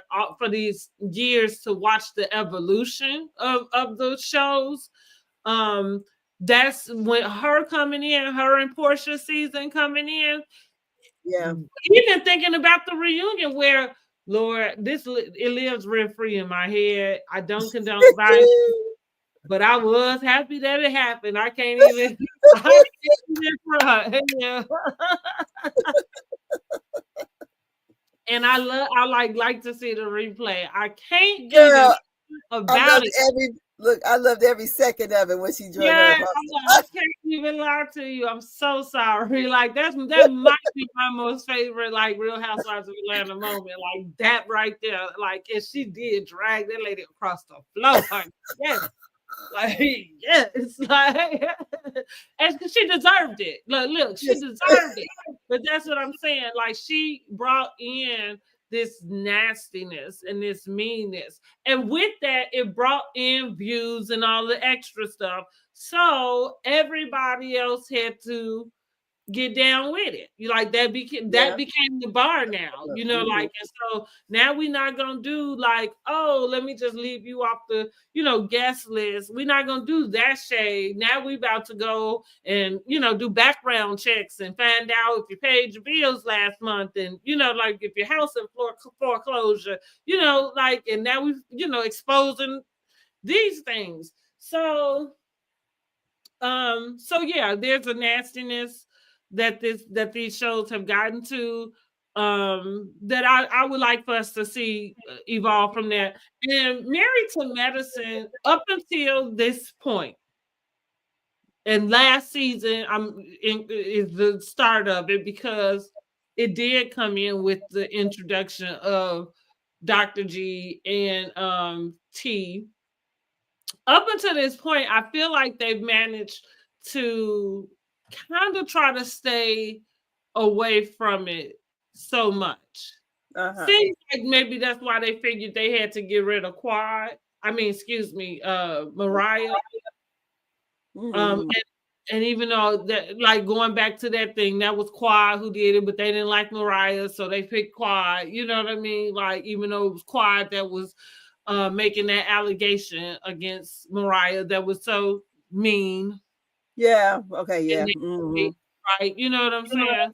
S2: these years to watch the evolution of those shows, that's when her coming in, her and Portia season coming in.
S1: Yeah.
S2: Even thinking about the reunion where, Lord, it lives rent free in my head. I don't condone violence, but I was happy that it happened. I can't even. And I like to see the replay. I can't
S1: Girl,
S2: about it.
S1: I loved every second of it when she joined
S2: her.
S1: I
S2: can't even lie to you. I'm so sorry. Like that might be my most favorite, like Real Housewives of Atlanta moment. Like that right there. Like if she did drag that lady across the floor. Like, yes. Like, yes, like, and she deserved it. Look, she deserved it. But that's what I'm saying. Like, she brought in this nastiness and this meanness, and with that, it brought in views and all the extra stuff. So everybody else had to get down with it. You like that became the bar now, you know, like, and so now we're not gonna do like, oh, let me just leave you off the, you know, guest list. We're not gonna do that shade. Now we about to go and, you know, do background checks and find out if you paid your bills last month, and, you know, like if your house in foreclosure, you know, like, and now we, you know, exposing these things. So yeah, there's a nastiness that these shows have gotten to, that I would like for us to see evolve from there. And Married to Medicine, up until this point, and last season, is the start of it, because it did come in with the introduction of Dr. G and T. Up until this point, I feel like they've managed to kind of try to stay away from it so much. Seems like maybe that's why they figured they had to get rid of Mariah. And even though that, like, going back to that thing, that was Quad who did it, but they didn't like Mariah, so they picked Quad. You know what I mean? Like, even though it was Quad that was making that allegation against Mariah that was so mean.
S1: Yeah. Okay. Yeah.
S2: Right. You know what I'm saying?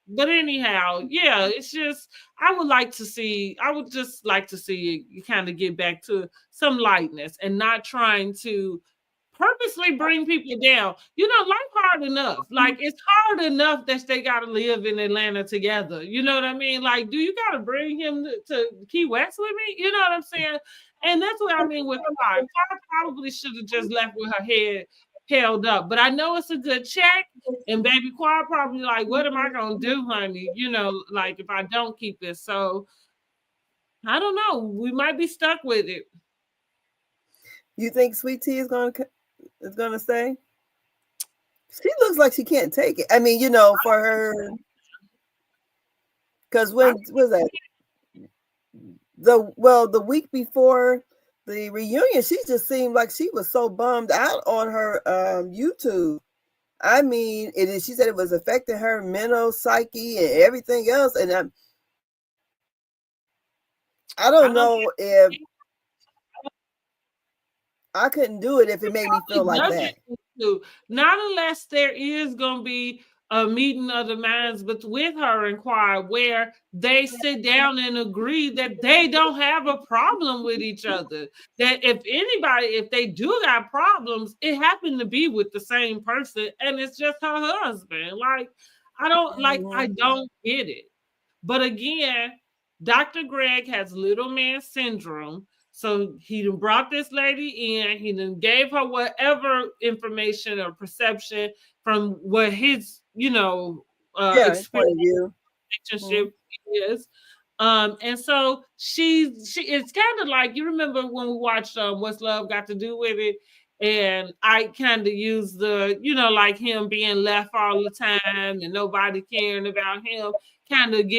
S2: But anyhow, yeah, it's just, I would just like to see it kind of get back to some lightness and not trying to purposely bring people down. You know, life hard enough. Like, it's hard enough that they got to live in Atlanta together. You know what I mean? Like, do you got to bring him to Key West with me? You know what I'm saying? And that's what I mean with Quad. Quad probably should have just left with her head held up. But I know it's a good check. And baby Quad probably like, what am I going to do, honey? You know, like, if I don't keep it. So, I don't know. We might be stuck with it.
S1: You think Sweet Tea is going to stay? She looks like she can't take it. I mean, you know, for her, because when was that? The week before the reunion, she just seemed like she was so bummed out on her YouTube. I mean, she said it was affecting her mental psyche and everything else. And I don't know if I couldn't do it if it made me feel like that.
S2: Not unless there is going to be a meeting of the minds, but with her and Quad, where they sit down and agree that they don't have a problem with each other. That if they do got problems, it happened to be with the same person, and it's just her husband. Like, I don't get it. But again, Dr. Greg has little man syndrome. So he done brought this lady in. He done gave her whatever information or perception from what his, you know, experience relationship is. And so it's kind of like, you remember when we watched What's Love Got to Do with It? And I kind of used the, you know, like him being left all the time and nobody caring about him, kind of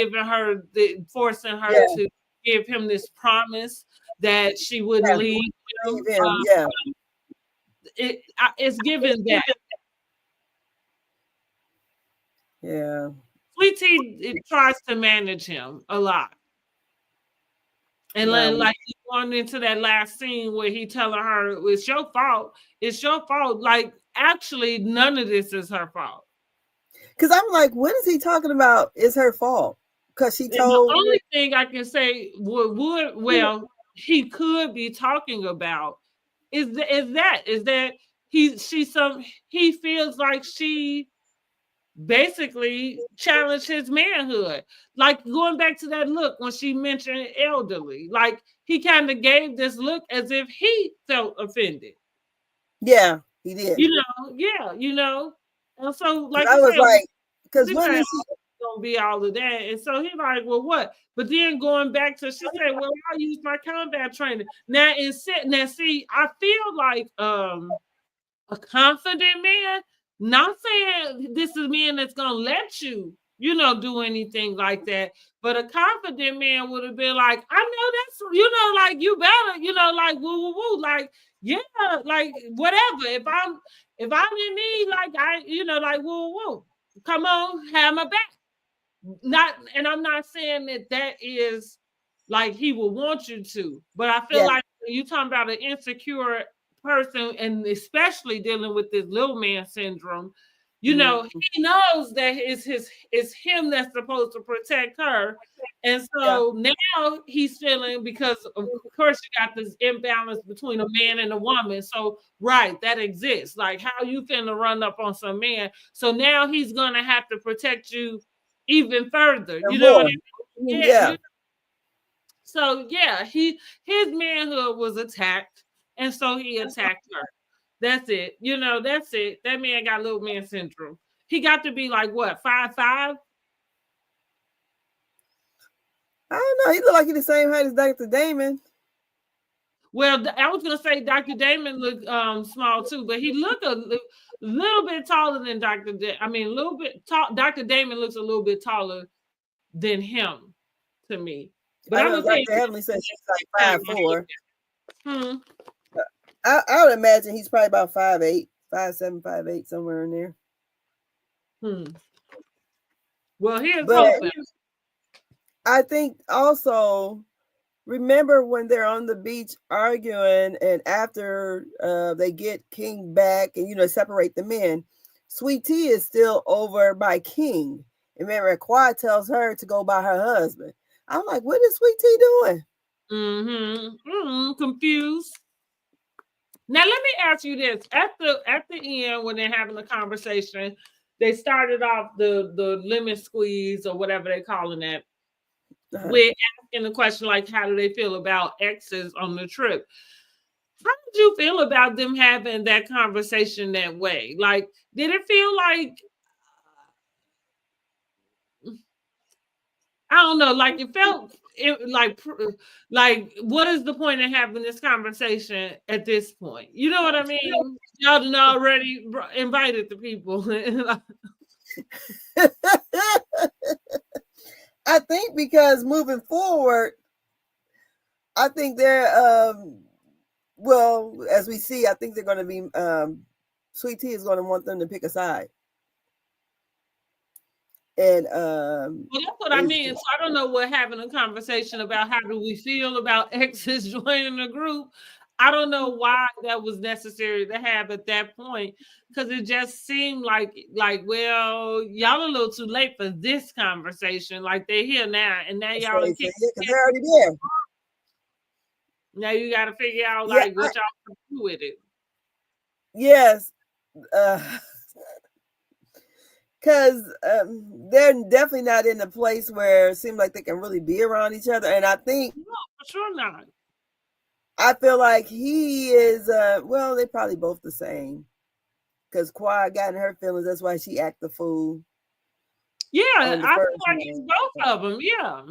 S2: forcing her to give him this promise that she wouldn't leave him. It's given that.
S1: Yeah.
S2: Sweet Tea, it tries to manage him a lot. And like going into that last scene where he telling her, it's your fault. It's your fault. Like, actually, none of this is her fault.
S1: Because I'm like, what is he talking about? Is her fault? Because she told.
S2: The only thing I can say he could be talking about is that he feels like she basically challenged his manhood. Like, going back to that look when she mentioned elderly, like, he kind of gave this look as if he felt offended.
S1: Yeah, he did.
S2: You know. And so, like,
S1: I was like, because when is he
S2: gonna be all of that? And so he's like, well, what? But then going back to, she said, well, I use my combat training. Now, see, I feel like a confident man, not saying this is a man that's gonna let you do anything like that. But a confident man would have been like, I know that's, like, you better, like, woo, woo, woo, like, yeah, like, whatever. If I'm in need, like, like, woo, woo, come on, have my back. And I'm not saying that is like he will want you to, but I feel like you talking about an insecure person, and especially dealing with this little man syndrome. He knows that it's him that's supposed to protect her. And so now he's feeling, because of course you got this imbalance between a man and a woman. So that exists. Like, how you finna run up on some man? So now he's gonna have to protect you even further. You know what I mean?
S1: Yeah.
S2: So his manhood was attacked, and so he attacked her. That's it. That's it. That man got little man syndrome. He got to be like, what, 5'5"?
S1: I don't know. He look like he's the same height as Dr. Damon.
S2: Well, I was gonna say Dr. Damon looked small too, but he looked a little bit taller than Dr. I mean, a little bit tall. Dr. Damon looks a little bit taller than him to me. But
S1: I know Dr. Heavenly said she's like 5'4". I would imagine he's probably about 5'8", 5'7", 5'8", somewhere in there.
S2: Well, here's hoping.
S1: I think also, remember when they're on the beach arguing, and after they get King back and separate the men, Sweet Tea is still over by King. And remember, Quad tells her to go by her husband. I'm like, what is Sweet Tea doing?
S2: Confused. Now let me ask you this: at the end, when they're having the conversation, they started off the lemon squeeze or whatever they're calling that, with asking the question like, how do they feel about exes on the trip? How did you feel about them having that conversation that way? Like, did it feel like, I don't know, like it felt like what is the point of having this conversation at this point? You know what I mean? Y'all done already invited the people.
S1: I think because moving forward, I think they're well, as we see, I think they're going to be Sweet Tea is going to want them to pick a side. And
S2: well, that's what I mean. So I don't know what having a conversation about how do we feel about exes joining the group. I don't know why that was necessary to have at that point, because it just seemed like, well, y'all a little too late for this conversation. Like, they're here now, and now y'all
S1: because they're already there.
S2: Now you got to figure out what y'all can do with it.
S1: Yes. Because they're definitely not in a place where it seems like they can really be around each other. And I think...
S2: No, for sure not.
S1: I feel like he is... well, they're probably both the same. Because Quad got in her feelings. That's why she act the fool.
S2: Yeah, I feel like it's both of them. Yeah.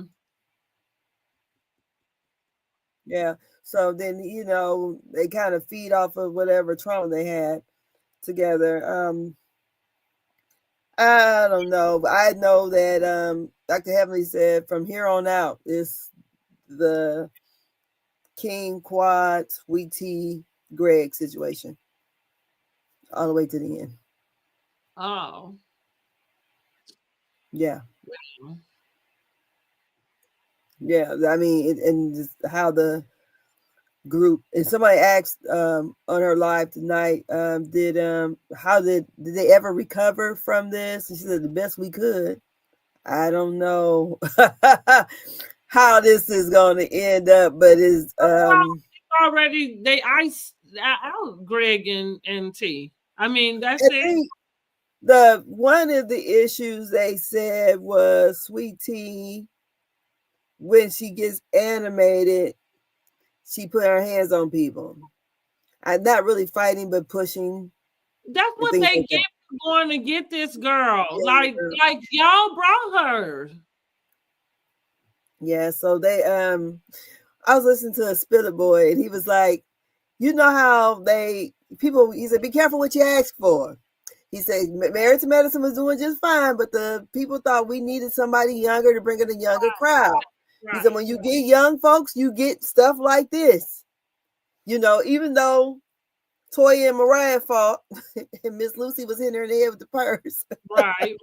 S1: Yeah. So then, they kind of feed off of whatever trauma they had together. I don't know, but I know that Dr. Heavenly said from here on out, it's the King, Quad, Sweet Tea, Greg situation all the way to the end.
S2: Oh.
S1: Yeah. Yeah. I mean, and just how the group, and somebody asked on her live tonight, how did they ever recover from this? And she said the best we could. I don't know how this is going to end up, but it's
S2: already they iced out Greg and T. I mean, that's it.
S1: The one of the issues they said was Sweet Tea, when she gets animated, she put her hands on people. I'm not really fighting, but pushing.
S2: That's what they get for going to get this girl. Yeah, like y'all brought her.
S1: Yeah, so they I was listening to a Spiller Boy, and he was like, you know how he said, be careful what you ask for. He said Married to Medicine was doing just fine, but the people thought we needed somebody younger to bring in a younger crowd. He said when you get young folks, you get stuff like this. You know, even though Toya and Mariah fought, and Miss Lucy was hitting her in the head with the purse.
S2: Right.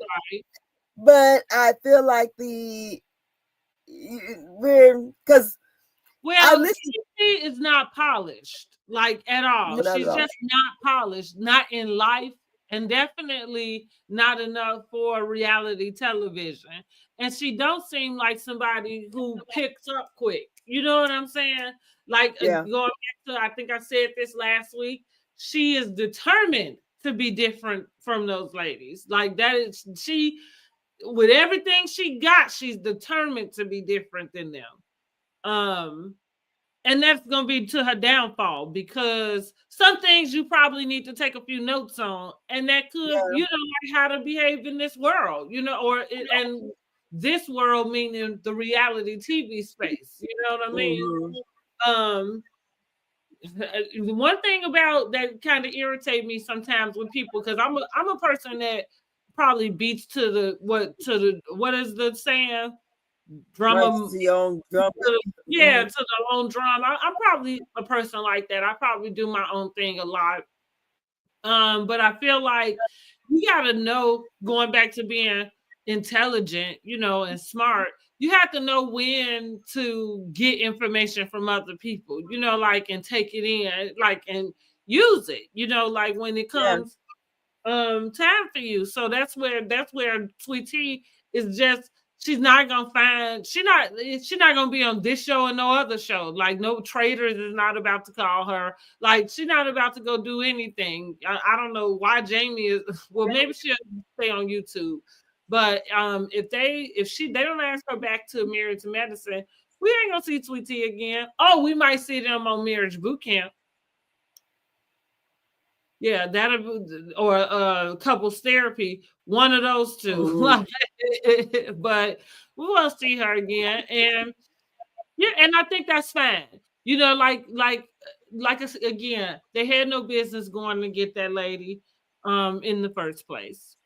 S1: But I feel like because
S2: TV is not polished, like at all.
S1: No,
S2: She's just not polished, not in life, and definitely not enough for reality television. And she don't seem like somebody who picks up quick. You know what I'm saying? Like going back to, I think I said this last week, she is determined to be different from those ladies. Like that is she, with everything she got, she's determined to be different than them. And that's going to be to her downfall, because some things you probably need to take a few notes on, and that could, you know, like how to behave in this world, you know, and this world meaning the reality TV space, you know what I mean? One thing about that kind of irritates me sometimes with people, because I'm a person that probably beats to the what is the saying? Drum to your own drum. To the own drum. I'm probably a person like that. I probably do my own thing a lot. But I feel like you gotta know, going back to being intelligent, you know, and smart, you have to know when to get information from other people, you know, like, and take it in, like, and use it, you know, like when it comes time for you. So that's where Sweet Tea is just, she's not gonna be on this show and no other show. Like, no Traders is not about to call her. Like, she's not about to go do anything. I don't know why Jamie is. Well, maybe she'll stay on YouTube. But if they don't ask her back to Married to Medicine, we ain't gonna see Sweet Tea again. Oh, we might see them on Marriage Boot Camp. Yeah, or couples therapy, one of those two. But we won't see her again, and and I think that's fine. You know, like again, they had no business going to get that lady in the first place.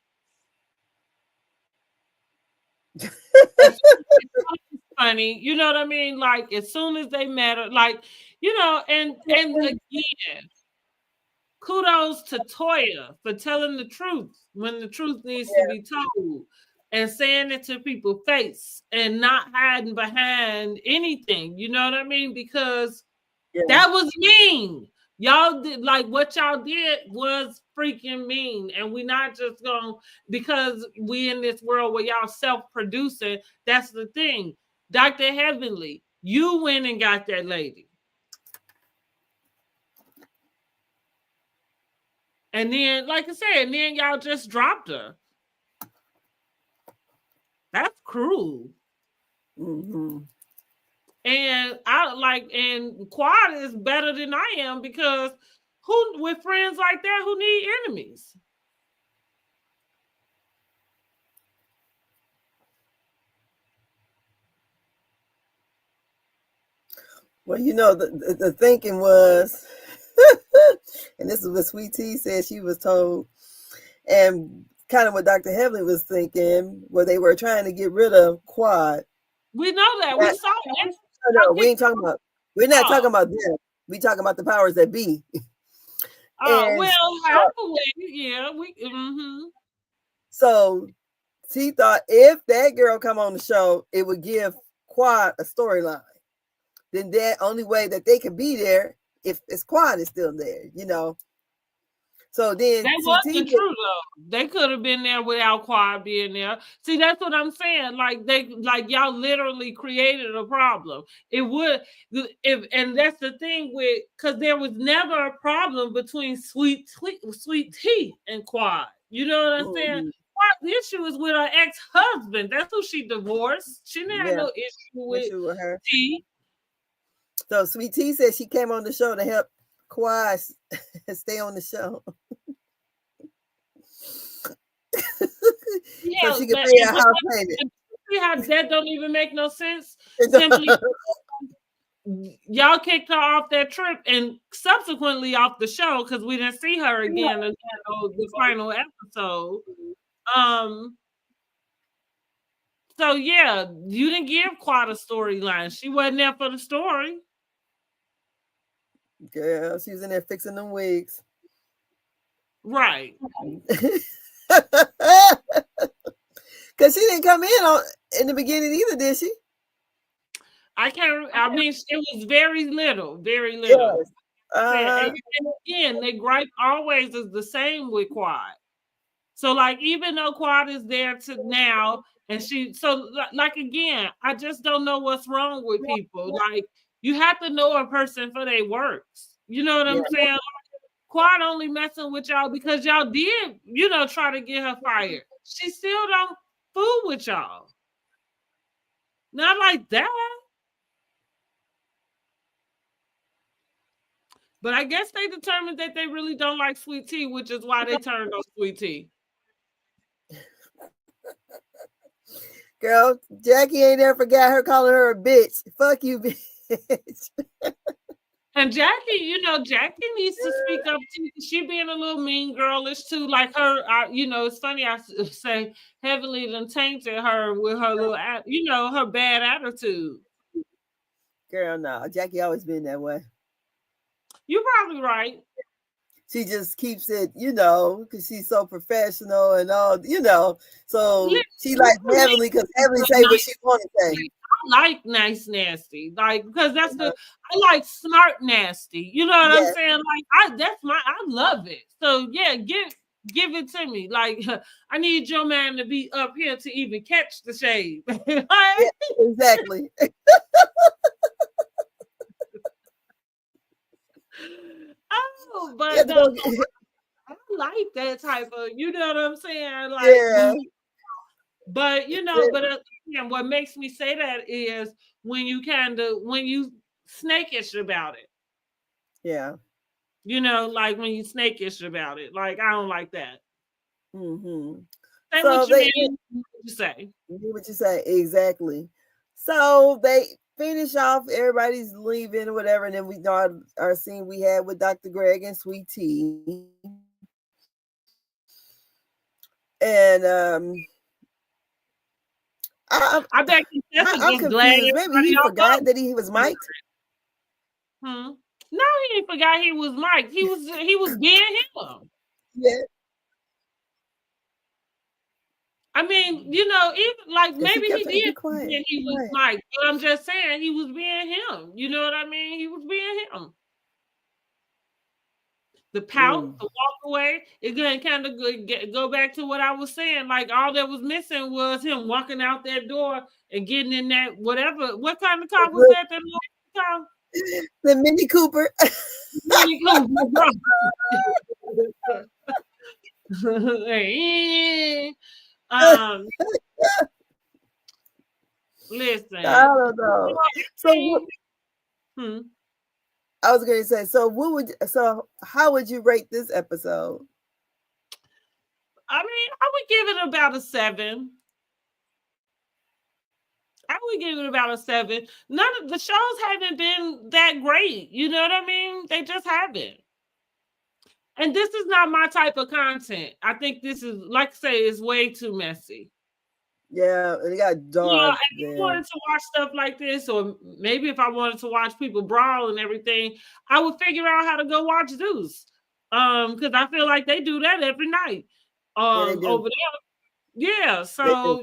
S2: It's funny, you know what I mean? Like, as soon as they met her, like, you know, and again, kudos to Toya for telling the truth when the truth needs to be told, and saying it to people's face and not hiding behind anything. You know what I mean? Because that was mean. Y'all did, like, what y'all did was freaking mean. And we're not just going, because we in this world where y'all self-producing. That's the thing. Dr. Heavenly, you went and got that lady. And then, like I said, then y'all just dropped her. That's cruel. And and Quad is better than I am, because with friends like that, who need enemies?
S1: Well, you know, the thinking was, and this is what Sweet Tea said she was told, and kind of what Dr. Heavenly was thinking, where they were trying to get rid of Quad.
S2: We know that. We saw it.
S1: No, we're not talking about them. We talking about the powers that be. So she thought if that girl come on the show, it would give Quad a storyline. Then that only way that they could be there if Quad is still there, you know. So then
S2: that wasn't true though. They could have been there without Quad being there. See, that's what I'm saying. Like y'all literally created a problem. It would, and that's the thing with, because there was never a problem between Sweet Tea and Quad. You know what I'm saying? The issue is with her ex-husband. That's who she divorced. She didn't have no issue with
S1: her.
S2: Tea.
S1: So Sweet Tea said she came on the show to help Quad stay on the show. So she can pay her house payment.
S2: See how that don't even make no sense? Simply y'all kicked her off that trip and subsequently off the show because we didn't see her again until the final episode. So yeah, you didn't give quite a storyline. She wasn't there for the story.
S1: Girl, she was in there fixing them wigs.
S2: Right.
S1: Because she didn't come in the beginning either, did she?
S2: I mean, it was very little. Yes. And again, their gripe always is the same with Quad. So, like, even though Quad is there now, and again, I just don't know what's wrong with people. Like, you have to know a person for their works. You know what I'm saying? Like, Quad only messing with y'all because y'all did, try to get her fired. She still don't fool with y'all. Not like that. But I guess they determined that they really don't like Sweet Tea, which is why they turned on Sweet Tea.
S1: Girl, Jackie ain't ever forgot her calling her a bitch. Fuck you, bitch.
S2: And Jackie, Jackie needs to speak up too. She being a little mean girlish too. Like her, it's funny I say heavily done tainted her with her little, her bad attitude.
S1: Girl, no, Jackie always been that way.
S2: You're probably right.
S1: She just keeps it, because she's so professional and all, so she likes Heavenly because Heavenly say what she want to say.
S2: I like nice nasty, like, because I like smart nasty. You know what I'm saying? Like, I love it. So yeah, give it to me. Like, I need your man to be up here to even catch the shade.
S1: Yeah, exactly.
S2: But I like that type of, you know what I'm saying? Like, but again, what makes me say that is when you snakish about it.
S1: Yeah.
S2: Like when you snakish about it. Like, I don't like that.
S1: Mm-hmm.
S2: Say what you say.
S1: What you say, exactly. So they finish off, everybody's leaving or whatever, and then we know our scene we had with Dr. Greg and Sweet Tea. And
S2: I bet
S1: I'm confused. Maybe he forgot that he was mic'd.
S2: No, he ain't forgot he was mic'd. He was being him.
S1: Yeah.
S2: I mean, even like maybe he did and he was mic'd, but I'm just saying he was being him. You know what I mean? He was being him. The pout, the walk away, it gonna kind of go back to what I was saying. Like, all that was missing was him walking out that door and getting in that whatever. What kind of car was that? That little car?
S1: The Mini Cooper.
S2: Mini Cooper. Listen.
S1: I don't know. So I was going to say, so how would you rate this episode?
S2: I mean, I would give it about a 7. I would give it about a 7. None of the shows haven't been that great. You know what I mean? They just haven't. And this is not my type of content. I think this is, like I say, it's way too messy.
S1: Yeah, it got dark.
S2: If I wanted to watch stuff like this, or maybe if I wanted to watch people brawl and everything, I would figure out how to go watch Zeus. Because I feel like they do that every night. Over there. Yeah, so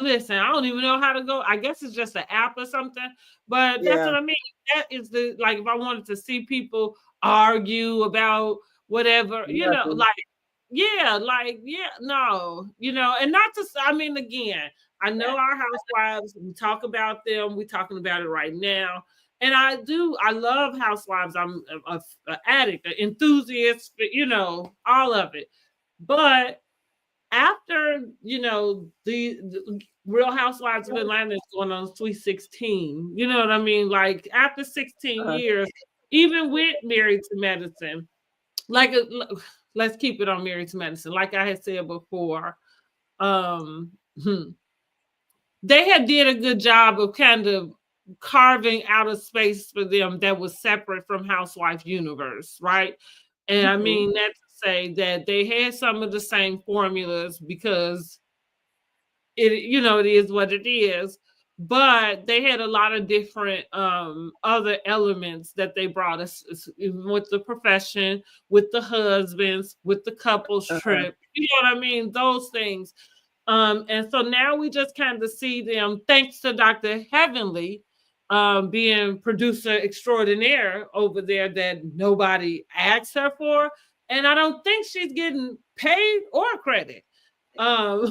S2: listen, I don't even know how to go. I guess it's just an app or something, but that's what I mean. That is like if I wanted to see people argue about whatever, no, and not to, I mean, again, I know our housewives, we talk about them, we're talking about it right now. And I love housewives. I'm an addict, an enthusiast, all of it. But after, the Real Housewives of Atlanta is going on Sweet 16, you know what I mean? Like, after 16 years, even with Married to Medicine, like, let's keep it on Married to Medicine. Like I had said before, they had did a good job of kind of carving out a space for them that was separate from Housewife Universe, right? And I mean that to say that they had some of the same formulas because it is what it is, but they had a lot of different other elements that they brought us with the profession, with the husbands, with the couples trip, you know what I mean, those things. And so now we just kind of see them, thanks to Dr. Heavenly being producer extraordinaire over there, that nobody asked her for, and I don't think she's getting paid or credit. So,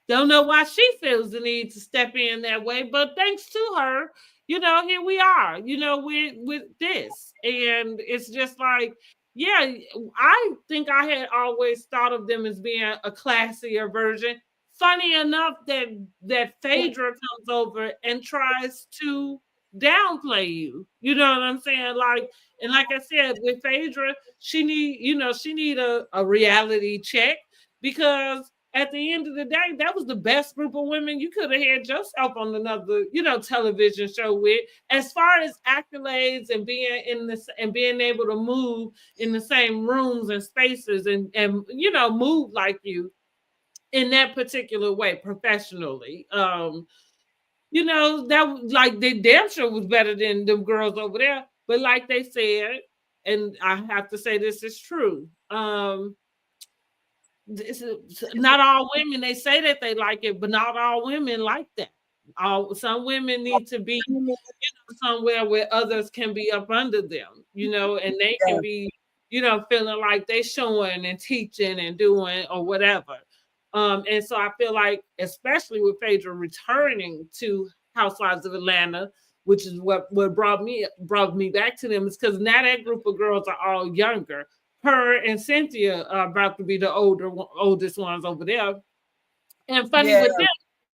S2: don't know why she feels the need to step in that way, but thanks to her, here we are, with this. And it's just like, yeah, I think I had always thought of them as being a classier version. Funny enough that Phaedra comes over and tries to downplay you. You know what I'm saying? And like I said, with Phaedra, she need a reality check, because at the end of the day, that was the best group of women you could have had yourself on another, television show with, as far as accolades and being in this and being able to move in the same rooms and spaces and move like you in that particular way professionally. That like they damn sure was better than them girls over there. But like they said, and I have to say this is true. Not all women, they say that they like it, but not all women like that. Some women need to be somewhere where others can be up under them, and they can be, feeling like they showing and teaching and doing or whatever. And so I feel like, especially with Phaedra returning to Housewives of Atlanta, which is what brought me back to them, is because now that group of girls are all younger. Her and Cynthia are about to be the oldest ones over there. And funny with them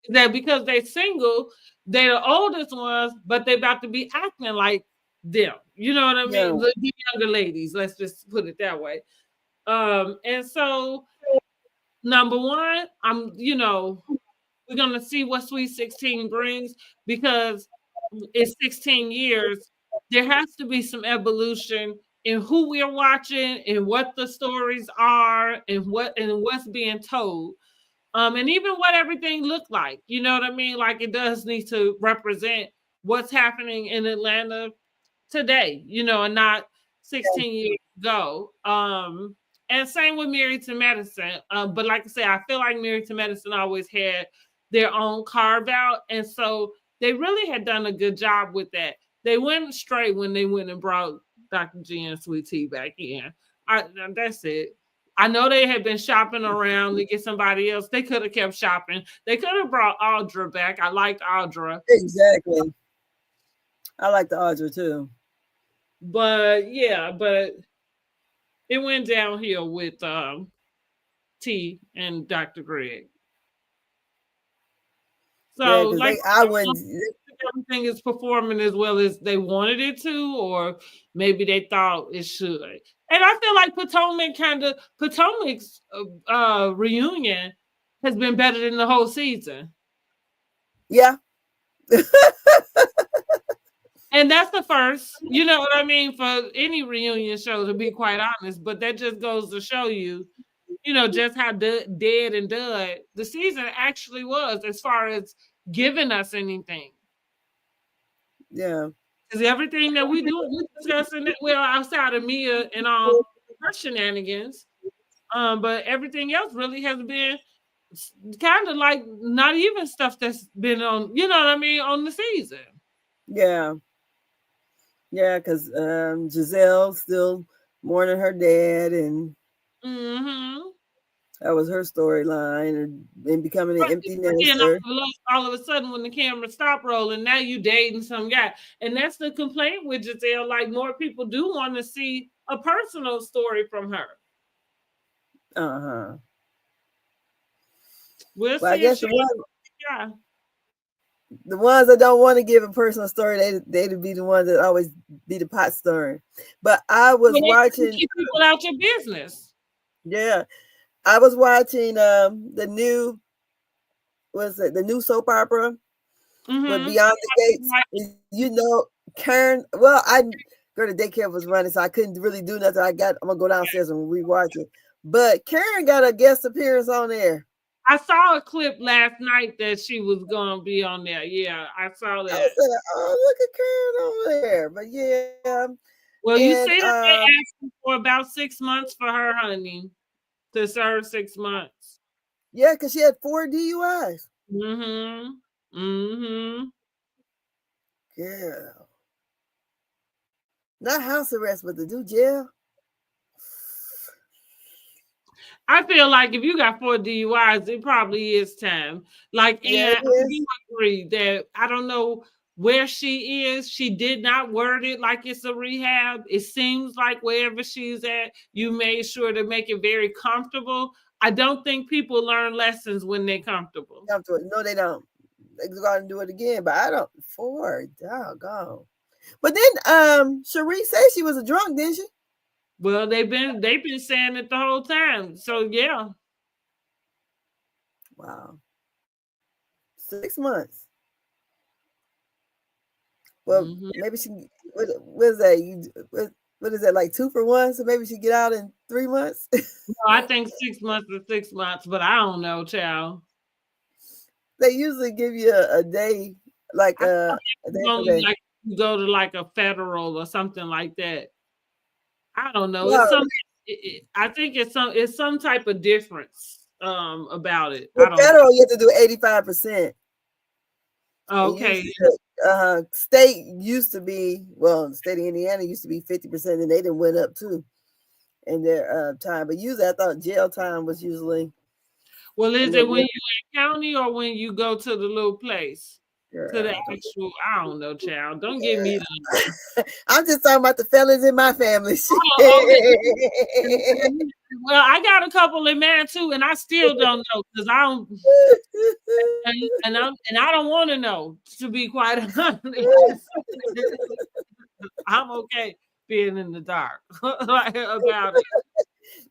S2: is that because they're single, they're the oldest ones, but they're about to be acting like them. You know what I mean? The younger ladies, let's just put it that way. And so number one, we're gonna see what Sweet 16 brings, because it's 16 years. There has to be some evolution in who we're watching and what the stories are and what's being told. And even what everything looked like. You know what I mean? Like, it does need to represent what's happening in Atlanta today, and not 16 years ago. And same with Married to Medicine. But like I said, I feel like Married to Medicine always had their own carve out. And so they really had done a good job with that. They went straight when they went and brought Dr. G and Sweet Tea back in. That's it. I know they had been shopping around to get somebody else. They could have kept shopping. They could have brought Audra back. I liked Audra.
S1: Exactly. I like the Audra too.
S2: But yeah, it went downhill with T and Dr. Greg. So
S1: I wouldn't.
S2: Everything is performing as well as they wanted it to, or maybe they thought it should. And I feel like Potomac's reunion has been better than the whole season.
S1: Yeah.
S2: And that's the first, you know what I mean, for any reunion show, to be quite honest. But that just goes to show you, just how dead and dud the season actually was, as far as giving us anything.
S1: Yeah.
S2: Because everything that we do, we're discussing, outside of Mia and all her shenanigans, but everything else really has been kind of like not even stuff that's been on, on the season.
S1: Yeah. Yeah, because Giselle still mourning her dad, and that was her storyline, and becoming an empty nester.
S2: All of a sudden, when the camera stopped rolling, now you dating some guy. And that's the complaint with Giselle. Like, more people do want to see a personal story from her. We'll see. I guess
S1: the ones that don't want to give a personal story, they'd be the ones that always be the pot stirring. But I was watching
S2: keep people out your business.
S1: Yeah, I was watching the new was it the new soap opera with
S2: Mhm.
S1: Beyond the Gates?
S2: Right.
S1: You know, Karen. Well, girl, the daycare was running, so I couldn't really do nothing. I'm gonna go downstairs and rewatch it. But Karen got a guest appearance on there.
S2: I saw a clip last night that she was gonna be on there. Yeah, I saw
S1: I was
S2: that.
S1: like, oh, look at Karen over there. But yeah.
S2: Well, you
S1: And
S2: see that they asked for about 6 months for her, honey, to serve 6 months.
S1: yeah, because she had 4 DUIs.
S2: Mm-hmm. Mm-hmm.
S1: Yeah. Not house arrest, but to do jail.
S2: I feel like if you got 4 DUIs, it probably is time. Like,
S1: Yeah,
S2: and I do agree that I don't know where she is. She did not word it like it's a rehab. It seems like wherever she's at, you made sure to make it very comfortable. I don't think people learn lessons when they're comfortable.
S1: No, they don't. They go out and do it again, but I don't. 4, doggone. But then, Cherie said she was a drunk, didn't she?
S2: Well, they've been saying it the whole time. So yeah.
S1: Wow. 6 months. Well, maybe she. What is that? What is that, like 2 for 1? So maybe she get out in 3 months.
S2: No, I think 6 months is 6 months, but I don't know, child.
S1: They usually give you a day, like a day.
S2: Like you go to like a federal or something like that. I don't know.
S1: Well,
S2: It's something. I think it's some type of difference about it.
S1: With federal, you have to do 85%.
S2: Okay.
S1: State used to be, well, the state of Indiana used to be 50%, and they didn't went up too in their time. But usually, I thought jail time was usually.
S2: Well, is it when you in county or when you go to the little place?
S1: Girl.
S2: To the actual, I don't know, child. Don't give me that.
S1: I'm just talking about the fellas in my family.
S2: Well, I got a couple in mine too, and I still don't know because I don't, and I don't want to know. To be quite honest, I'm okay being in the dark about it.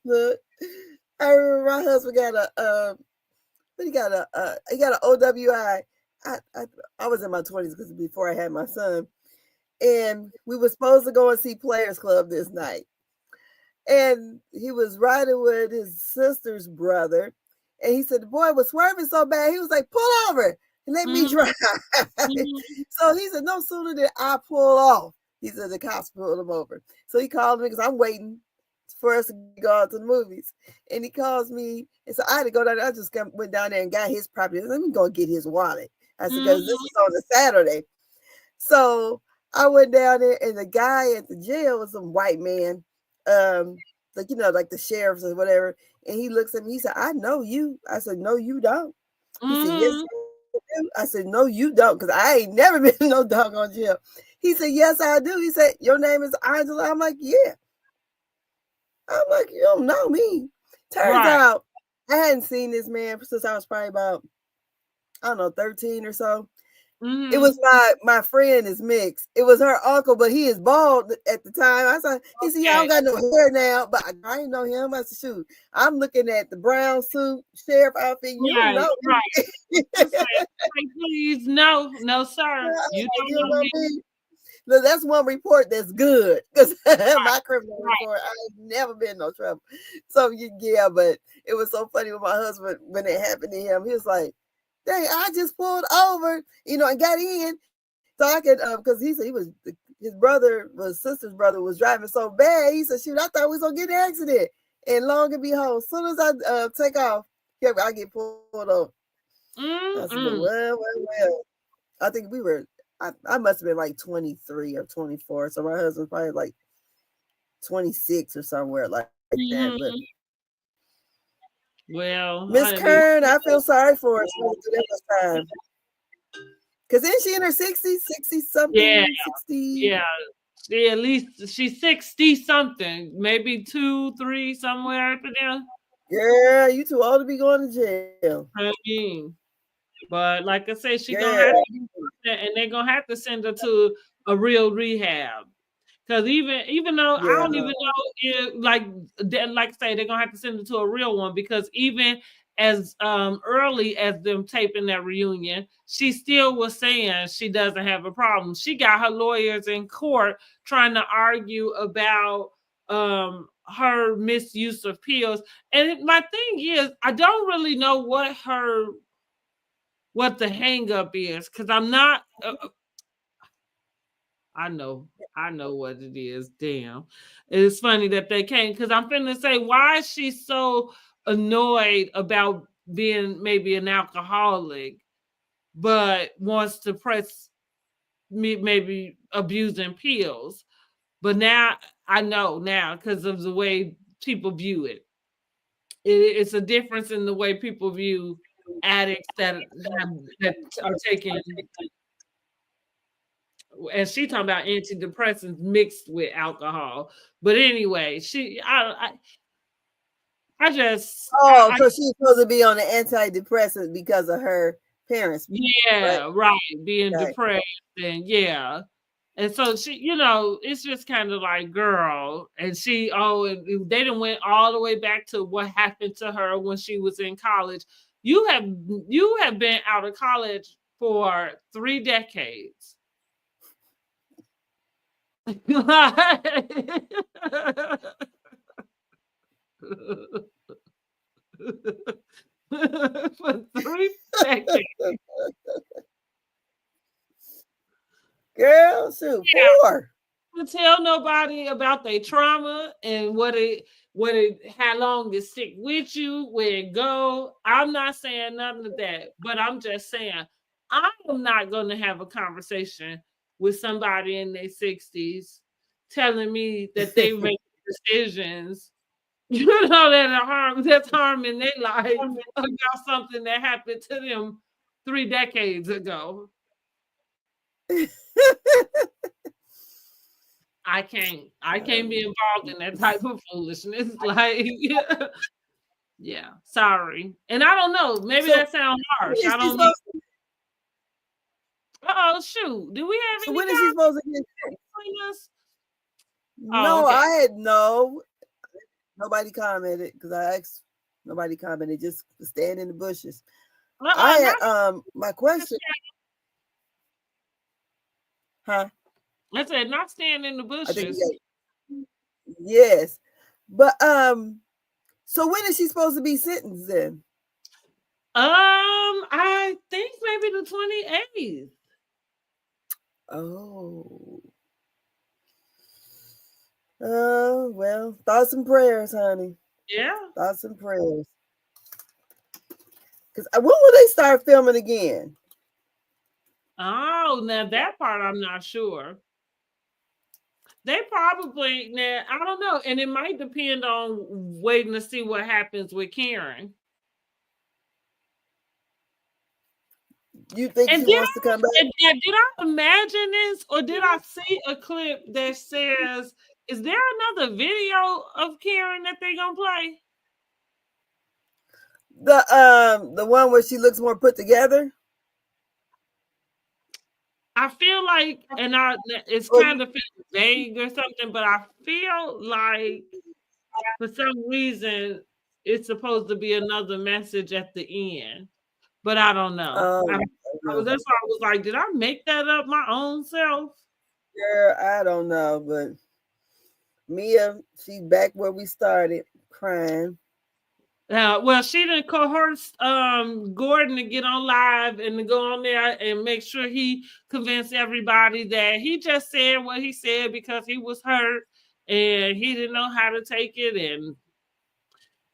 S1: Look, I remember my husband got he got an OWI. I was in my 20s because before I had my son, and we were supposed to go and see Players Club this night, and he was riding with his sister's brother, and he said the boy was swerving so bad, he was like, pull over and let me drive. So he said, no sooner did I pull off, he said the cops pulled him over. So he called me because I'm waiting for us to go out to the movies, and he calls me, and so I had to go down there. I just went down there and got his property. Let me go get his wallet. I said, because this is on a Saturday. So I went down there, and the guy at the jail was some white man, like, like the sheriffs or whatever. And he looks at me, he said, I know you. I said, no, you don't. He said, yes, I do. I said, no, you don't, because I ain't never been in no doggone jail. He said, yes, I do. He said, your name is Angela? I'm like, yeah. I'm like, you don't know me. Turns out I hadn't seen this man since I was probably about, I don't know, 13 or so. It was my friend is mixed. It was her uncle, but he is bald at the time. I said, he said, yeah, I don't got no hair now, but I didn't know him. I said, shoot, I'm looking at the brown suit, sheriff outfit. You know me.
S2: Please, no, sir. You don't know me.
S1: Look, that's one report that's good, because my criminal report, I ain't never been in no trouble. So yeah, but it was so funny with my husband when it happened to him. He was like, dang, I just pulled over, and got in so I could, because he said his sister's brother was driving so bad. He said, shoot, I thought we was gonna get in an accident. And long and behold, as soon as I take off, I get pulled over. I said, well. I think I must have been like 23 or 24. So my husband's probably like 26 or somewhere like that. But
S2: well,
S1: Miss Kern, I feel sorry for her. Time. Because isn't she in her 60s, 60 something?
S2: Yeah,
S1: 60.
S2: Yeah. At least she's 60 something, maybe 2, 3, somewhere up there.
S1: Yeah, you too old to be going to jail.
S2: I mean, but like I say, she's gonna have to, and they're gonna have to send her to a real rehab. Because even though I don't even know if, like I say, they're gonna have to send her to a real one, because even as early as them taping that reunion, she still was saying she doesn't have a problem. She got her lawyers in court trying to argue about her misuse of pills. And my thing is, I don't really know what the hang up is, because I'm not I know what it is. Damn. It's funny that they came, because I'm finna say, why is she so annoyed about being maybe an alcoholic, but wants to press me maybe abusing pills? But now I know now, because of the way people view it. It's a difference in the way people view addicts that are taking, and she talking about antidepressants mixed with alcohol. But anyway, I just
S1: so she's supposed to be on the antidepressant because of her parents.
S2: Yeah, right. Being depressed, and yeah. And so she, it's just kind of like, girl, and they done went all the way back to what happened to her when she was in college. You have been out of college for 3 decades. For 3 decades.
S1: Girl, shoot, 4.
S2: To tell nobody about their trauma and how long it stick with you, where it go. I'm not saying nothing of that, but I'm just saying I am not going to have a conversation with somebody in their 60s telling me that they make decisions, that's harming their life about something that happened to them 3 decades ago. I can't be involved in that type of foolishness. Like, yeah, sorry. And I don't know, maybe that sounds harsh. I don't know. Oh, shoot. Do we have any?
S1: When is she supposed to get
S2: us?
S1: No, okay. I had nobody commented, because I asked, nobody commented, just stand in the bushes. I had my question. Huh?
S2: I said not stand in the bushes.
S1: Yes. But so when is she supposed to be sentenced then?
S2: I think maybe the 28th.
S1: Oh. Well, thoughts and prayers, honey.
S2: Yeah.
S1: Thoughts and prayers. Because when will they start filming again?
S2: Oh, now that part I'm not sure. They probably, I don't know. And it might depend on waiting to see what happens with Karen.
S1: You think she wants to come back?
S2: Did I imagine this, or did I see a clip that says, is there another video of Karen that they're going to play?
S1: The one where she looks more put together?
S2: I feel like, and it's kind of vague or something, but I feel like for some reason it's supposed to be another message at the end, but I don't know. That's why I was like, did I make that up my own self?
S1: Yeah, I don't know, but Mia, she's back where we started, crying.
S2: Well, she didn't coerce Gordon to get on live and to go on there and make sure he convinced everybody that he just said what he said because he was hurt and he didn't know how to take it,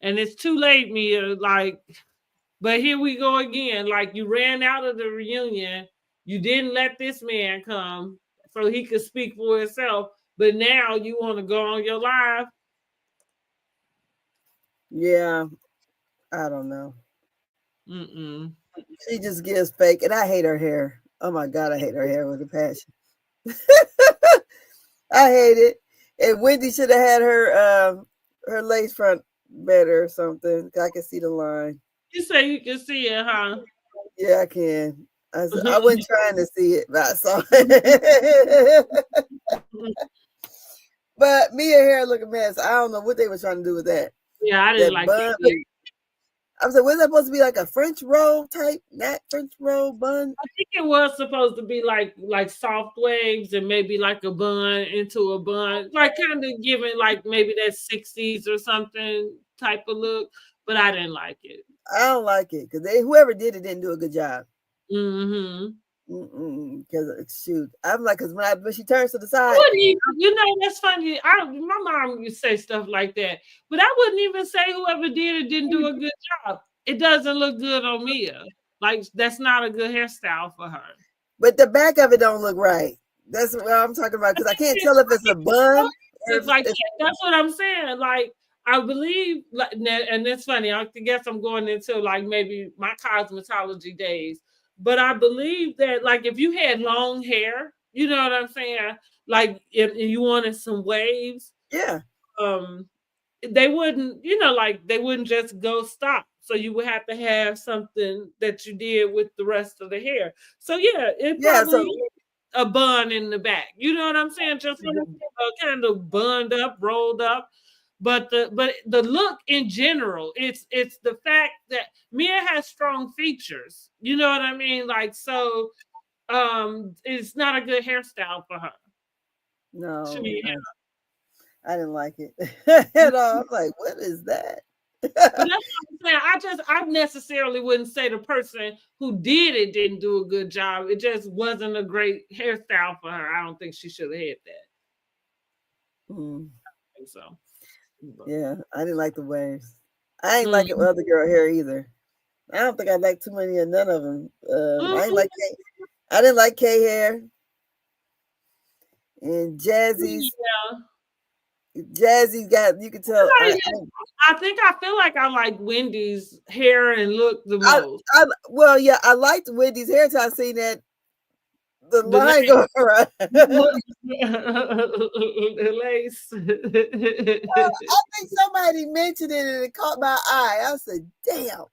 S2: and it's too late, Mia. Like, but here we go again. Like, you ran out of the reunion, you didn't let this man come so he could speak for himself, but now you want to go on your live.
S1: Yeah, I don't know. She just gives fake, and I hate her hair. Oh my God, I hate her hair with a passion. I hate it. And Wendy should have had her lace front better or something. I can see the line.
S2: You say you can see it, huh?
S1: Yeah, I can. I wasn't trying to see it, but I saw it. But Mia hair look a mess. I don't know what they were trying to do with that.
S2: Yeah, I didn't like it.
S1: I was like, was that supposed to be like a French roll type, not French roll bun?
S2: I think it was supposed to be like soft waves and maybe like a bun into a bun, like kind of giving like maybe that 60s or something type of look, but I didn't like it.
S1: I don't like it because whoever did it didn't do a good job.
S2: Mm-hmm.
S1: Because shoot, I'm like, because when she turns to the side,
S2: you know, that's funny. My mom used to say stuff like that, but I wouldn't even say whoever did it didn't do a good job. It doesn't look good on Mia. Like that's not a good hairstyle for her.
S1: But the back of it don't look right. That's what I'm talking about because I can't tell if it's a bun.
S2: It's like that's what I'm saying. Like I believe, and it's funny. I guess I'm going into like maybe my cosmetology days. But I believe that, like, if you had long hair, you know what I'm saying? Like, if you wanted some waves, they wouldn't, you know, like they wouldn't just go stop. So you would have to have something that you did with the rest of the hair. So yeah, it probably a bun in the back. You know what I'm saying? Just kind of bunned up, rolled up. But the look in general, it's the fact that Mia has strong features. You know what I mean? Like, so it's not a good hairstyle for her.
S1: No, I didn't like it at all. I'm like, what is that?
S2: But that's what I'm saying. I necessarily wouldn't say the person who did it didn't do a good job. It just wasn't a great hairstyle for her. I don't think she should have had that. I think so.
S1: Yeah, I didn't like the waves. I ain't like it with other girl hair either. I don't think I like too many of none of them. I didn't like Kay hair. And Jazzy's. Jazzy's got, you can tell.
S2: I feel like I like Wendy's hair and look the most.
S1: I liked Wendy's hair till I seen that the line go around.
S2: The lace.
S1: I think somebody mentioned it and it caught my eye. I said, damn.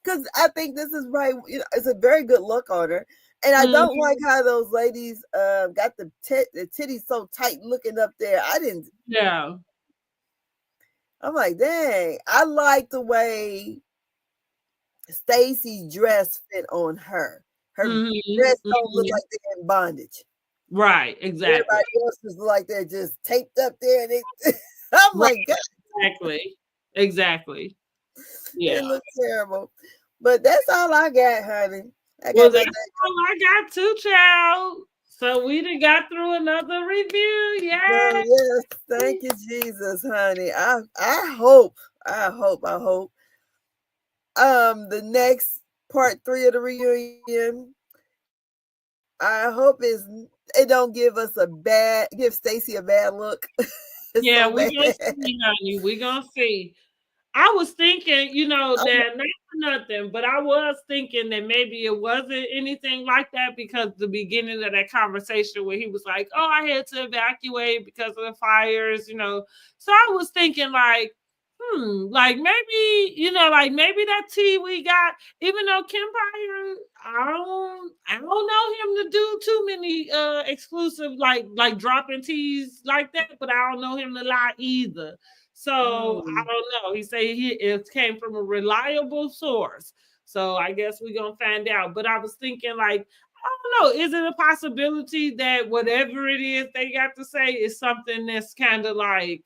S1: Because I think this is right. You know, it's a very good look on her. And I don't like how those ladies got the titties so tight looking up there. I didn't.
S2: Yeah.
S1: I'm like, dang. I like the way Stacey's dress fit on her. Her dress don't look like they're in bondage.
S2: Right, exactly.
S1: Everybody else is like they're just taped up there. And I'm like, God.
S2: Exactly. Yeah.
S1: It looks terrible. But that's all I got, honey.
S2: That's all I got too, child. So we done got through another review. Yes.
S1: Yes. Thank you, Jesus, honey. I hope. The next part 3 of the reunion, I hope it don't give Stacey a bad look.
S2: Yeah, we're gonna see, honey. We're gonna see. I was thinking, you know, that not for nothing, but I was thinking that maybe it wasn't anything like that because the beginning of that conversation where he was like, oh, I had to evacuate because of the fires, you know. So I was thinking like, like maybe, you know, like maybe that tea we got, even though Kempire, I don't know him to do too many exclusive like dropping teas like that, but I don't know him to lie either. So I don't know. He said it came from a reliable source. So I guess we're gonna find out. But I was thinking, like, I don't know, is it a possibility that whatever it is they got to say is something that's kind of like,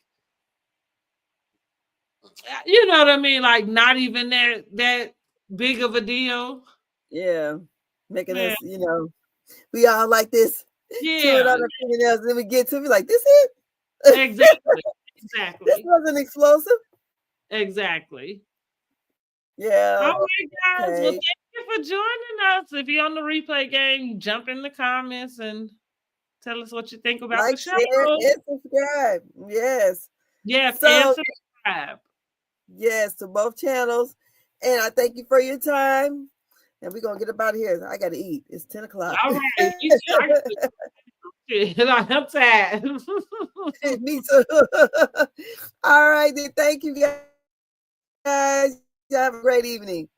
S2: you know what I mean? Like not even that big of a deal.
S1: Yeah. Making us, you know, we all like this.
S2: Yeah.
S1: On our fingernails, and then we get to be like, this it?
S2: Exactly.
S1: This wasn't explosive.
S2: Exactly.
S1: Yeah.
S2: All right, guys. Okay. Well, thank you for joining us. If you're on the replay game, jump in the comments and tell us what you think about the show.
S1: Share, and subscribe. Yes.
S2: Yes, and subscribe.
S1: Yes, to both channels. And I thank you for your time. And we're going to get up out of here. I got to eat. It's 10 o'clock.
S2: All right. I'm tired.
S1: Me too. All right, then. Thank you, guys. Have a great evening.